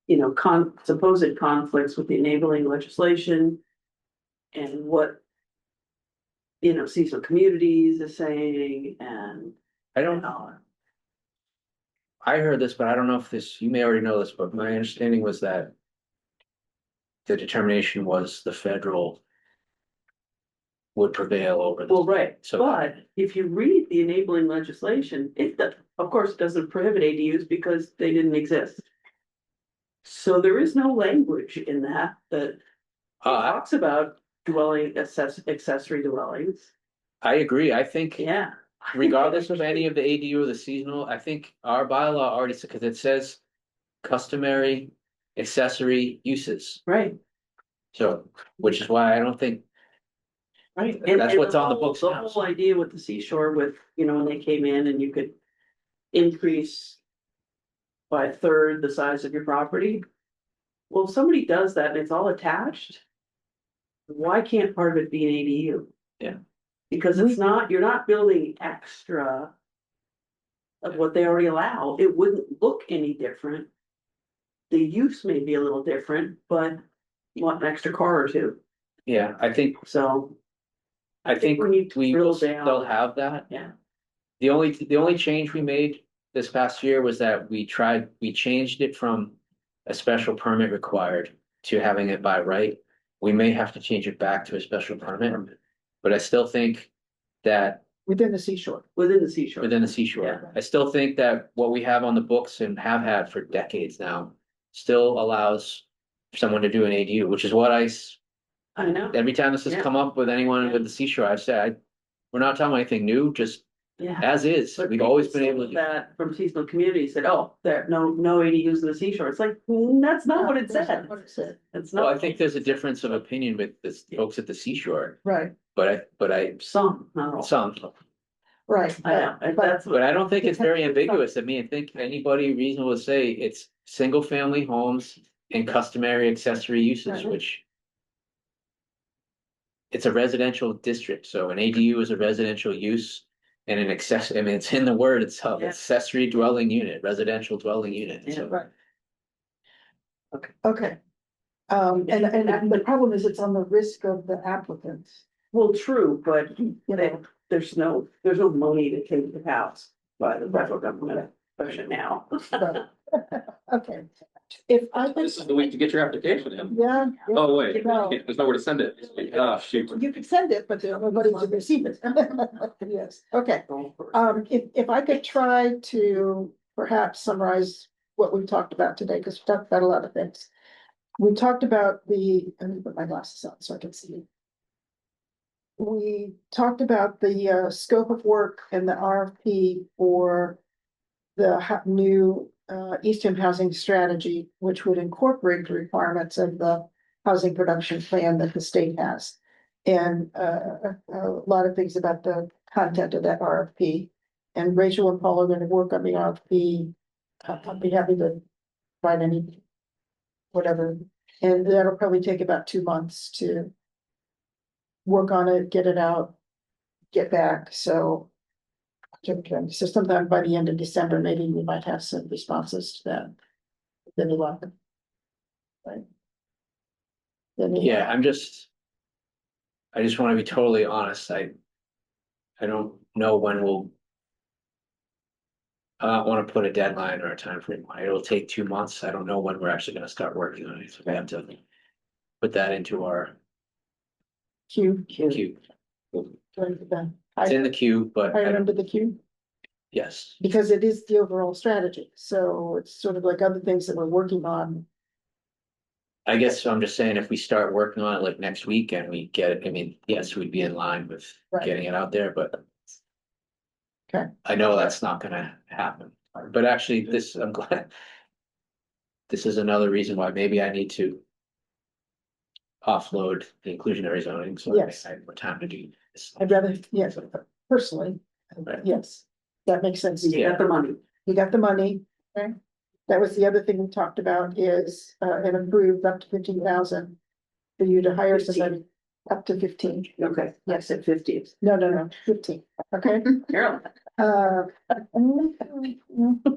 You know, supposed conflicts with the enabling legislation. And what. You know, seasonal communities is saying and. I don't know. I heard this, but I don't know if this, you may already know this, but my understanding was that the determination was the federal would prevail over Well, this. right, So- but if you read the enabling legislation, of course, it doesn't prohibit ADUs because they didn't exist. So there is no language in that talks about accessory dwellings, I agree. I think yeah. regardless of any of the ADU or the seasonal, I think our bylaw already said, because it says customary accessory uses. Right, So, which is why I don't think, right. That's what's on the books The now, whole idea with the seashore with, you know, when they came in and you could increase by a third the size of your property. Well, if somebody does that and it's all attached, why can't part of it be an ADU? Yeah. Because it's not, you're not building extra of what they already allow. It wouldn't look any different. The use may be a little different, but you want an extra car or two, yeah, I think so. we need to will drill still down. have that. Yeah, The only change we made this past year was that we changed it from a special permit required to having it by right. We may have to change it back to a special permit, but I still think that Within the seashore. within the seashore. within the seashore, I still think that what we have on the books and have had for decades now still allows someone to do an ADU, which is what I know, every time this has Yeah. come up with anyone with the seashore, I've said, we're not talking about anything new, just yeah. as is. But We've always been people able to do. that from seasonal communities said, oh, there, no ADUs in the seashore. It's like, that's not what it That's said. not what it said. It's Well, not. I think there's a difference of opinion with the folks at the seashore, Right, but I, Some, not all. some, right. I know, and But- that's but what, I don't think it's very ambiguous. I mean, I think anybody reasonable to say it's single family homes and customary accessory uses, Right. which it's a residential district, so an ADU is a residential use and an I mean, it's in the word itself, Yeah. accessory dwelling unit, residential dwelling unit, Yeah. so. Right. Okay. And the problem is it's on the risk of the applicants, well, true, but you know. there's no money to take the house by the federal government, especially now. but- Okay, if I could, This is the week to get your application in. yeah. Oh, wait, No. there's nowhere to send it. Ah, shoot. You could send it, but there's nobody to receive it. Yes, okay. If I could try to perhaps summarize what we've talked about today, because we've talked about a lot of things. We talked about let me put my glasses on so I can see. We talked about the scope of work and the RFP for the new Eastham housing strategy, which would incorporate the requirements of the housing production plan that the state has. And a lot of things about the content of that RFP. And Rachel and Paul are going to work on the RFP. I'll be happy to find any whatever, and that'll probably take about 2 months to work on it, get it out, get back, so sometime by the end of December, maybe we might have some responses to that. Then we want them. Right. Then Yeah, I just wanna be totally honest, I don't know when we'll. I don't wanna put a deadline or a time frame on it, it'll take 2 months, I don't know when we're actually gonna start working on it, so we have to. Put that into our Q. queue. I It's in the queue, but I I don't, remember the Q, yes, because it is the overall strategy, so it's sort of like other things that we're working on. I guess I'm just saying if we start working on it like next week and we get it, I mean, yes, we'd be in line with Right. getting it out there, but. Okay. I know that's not gonna happen, but actually this, I'm glad. This is another reason why maybe I need to. Offload the inclusionary zoning, so Yes. I have more time to do this. I'd rather, yes, personally, Right. yes, that makes sense. You got the money. We got the money, okay? That was the other thing we talked about is, and approved up to 15,000. For you to hire 15. somebody, up to 15. Okay, I said 50. No, 15, okay? Carol.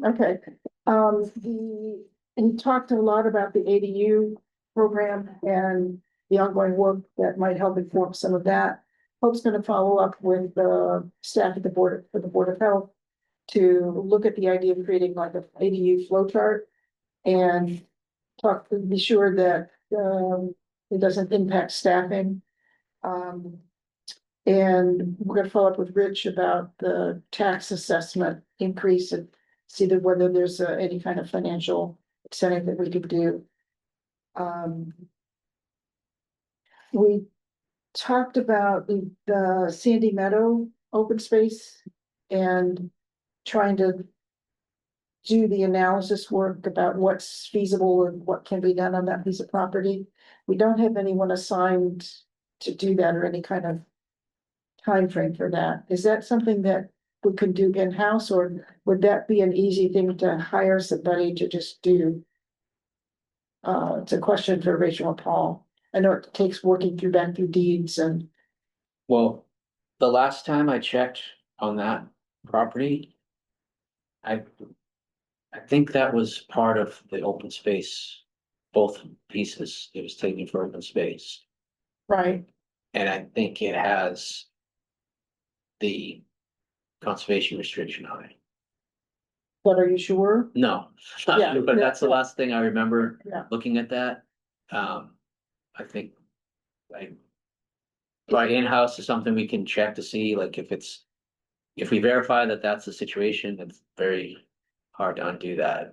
Okay, we talked a lot about the ADU program and the ongoing work that might help inform some of that. Hope's gonna follow up with the staff at the board, for the Board of Health to look at the idea of creating like a ADU flow chart and talk, be sure that, it doesn't impact staffing. And we're gonna follow up with Rich about the tax assessment increase and see that whether there's any kind of financial incentive that we could do. We talked about the Sandy Meadow open space and trying to do the analysis work about what's feasible and what can be done on that piece of property. We don't have anyone assigned to do that or any kind of time frame for that. Is that something that we could do in-house, or would that be an easy thing to hire somebody to just do? It's a question for Rachel and Paul. I know it takes working through back through deeds and, Well, the last time I checked on that property. I think that was part of the open space, both pieces, it was taken for open space, right, and I think it has. The conservation restriction on it. but are you sure? No, Yeah, but that's the yeah. last thing I remember Yeah. looking at that. I think. Like. By in-house is something we can check to see, like if it's. If we verify that that's the situation, it's very hard to undo that.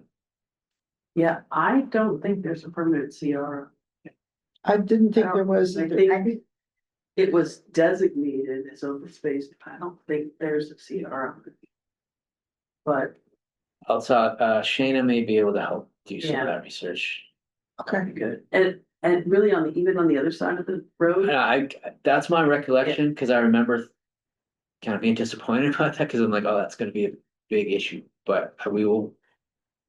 Yeah, I don't think there's a permanent CR. I didn't think there was I either. think it was designated as open space, but I don't think there's a CR on it. But Also, Shayna may be able to help do some Yeah. of that research. Okay, good, and really on the, even on the other side of the road, That's my recollection, because I remember. Kind of being disappointed about that, because I'm like, oh, that's gonna be a big issue, but we will.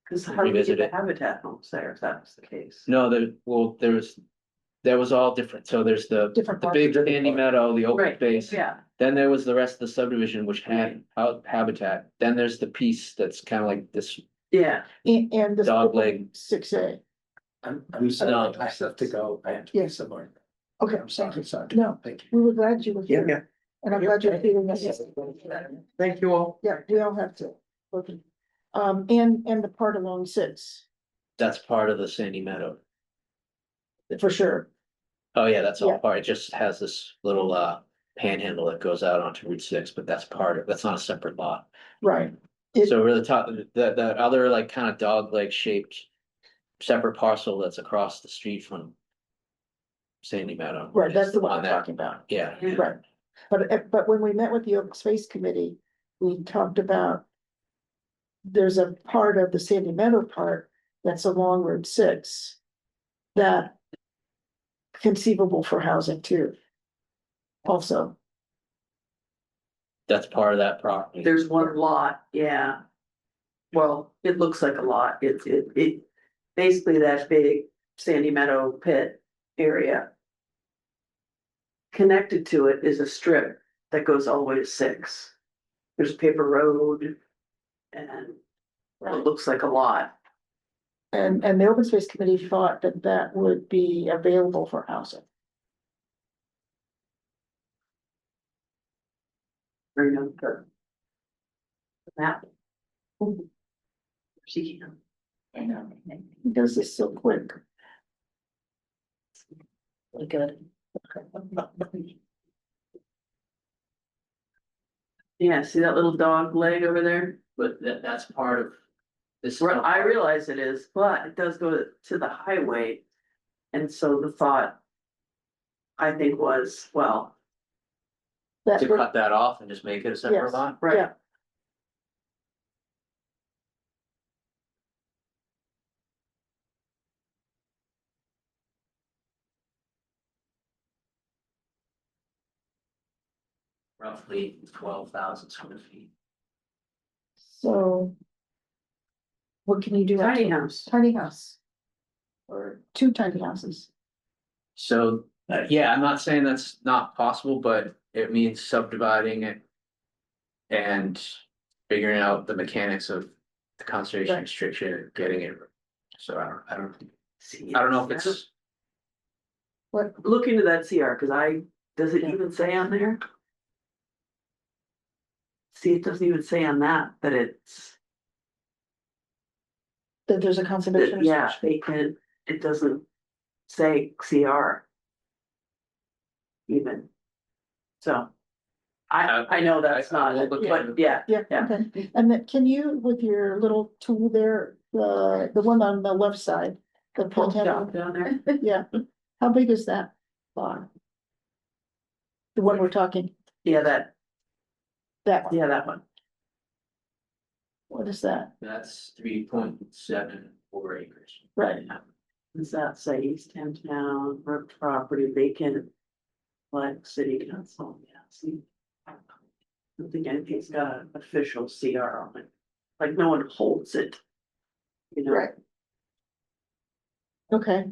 because how do we revisit get it. the habitat homes there if that was the case? No, there was all different, so there's the different. big parts. sandy meadow, the open Right, space. yeah, Then there was the rest of the subdivision, which had habitat, then there's the piece that's kind of like this, yeah, And the. Dog leg. 6A, I'm sorry, No. I have to go, I have to Yeah. be somewhere. okay, I'm sorry, no, thank you. we were glad you were here. And I'm glad you're feeling this. Thank you all. Yeah, we all have to. Okay. And the part along 6, that's part of the sandy meadow. for sure, Oh, yeah, that's all Yeah. part, it just has this little panhandle that goes out onto Route 6, but that's not a separate lot. right. It- So really the other like kind of dog leg shaped separate parcel that's across the street from Sandy Meadow. Right, that's the is one I'm on that. talking about. Yeah. Right, but when we met with the Open Space Committee, we talked about. There's a part of the Sandy Meadow part that's along Route 6. That. Conceivable for housing too. Also, That's part of that property. there's one lot, yeah. Well, it looks like a lot, it, basically that big Sandy Meadow pit area. Connected to it is a strip that goes all the way to 6. There's a paper road. And it looks like a lot. and the Open Space Committee thought that that would be available for housing. Very young girl. Map. She can. I know, he does this so quick. Really good. Yeah, see that little dog leg over there? But that's part of this. I realize it is, but it does go to the highway. And so the thought, I think, was, well, That To would- cut that off and just make it a separate Yes. lot? right, Yeah. Roughly 12,000 square feet. So. What can you do? tiny house. Tiny house. Or two tiny houses. So, yeah, I'm not saying that's not possible, but it means subdividing it. And figuring out the mechanics of the conservation Right. restriction, getting it. So I don't know if it's, What, Look into that CR, cause does it even say on there? See, it doesn't even say on that it's, that there's a conservation yeah, restriction? it doesn't say CR. Even. So. I know that's not, I'll look but into it. yeah, Yeah, Yeah. okay, and then can you, with your little tool there, the one on the left side? The pull pull down tab, there. yeah, how big is that bar? The one we're talking, Yeah, that one. what is that? that's 3.74 acres. Right. Does that say East Town, road property vacant? Like city council, yeah, see. I don't think anything's got an official CR on it, like no one holds it. You know. Right. Okay,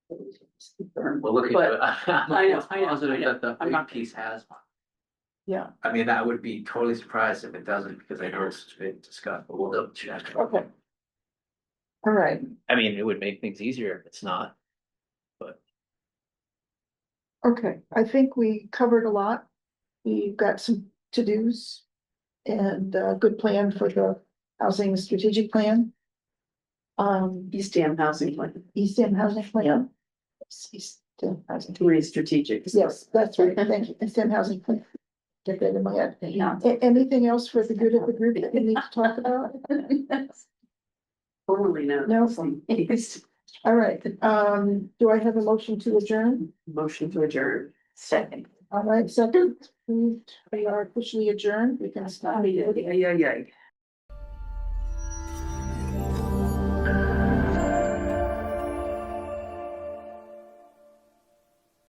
We'll look into But it. I'm I know, almost I know, positive I know. that the I'm not- big piece has one. yeah, I mean, I would be totally surprised if it doesn't, because I know it's been discussed, but we'll double check. okay. All right, I mean, it would make things easier if it's not. okay, I think we covered a lot. We've got some to-dos. And a good plan for the housing strategic plan. East Dam housing plan, East End housing plan. East End housing. too many strategic. Yes, that's right, thank you, East End housing plan. Get that in my head. Yeah. Anything else for the good of the group that we need to talk about? Totally no. No. All right, do I have a motion to adjourn? Motion to adjourn. Second. All right, second, we are officially adjourned, we can stop. Yeah.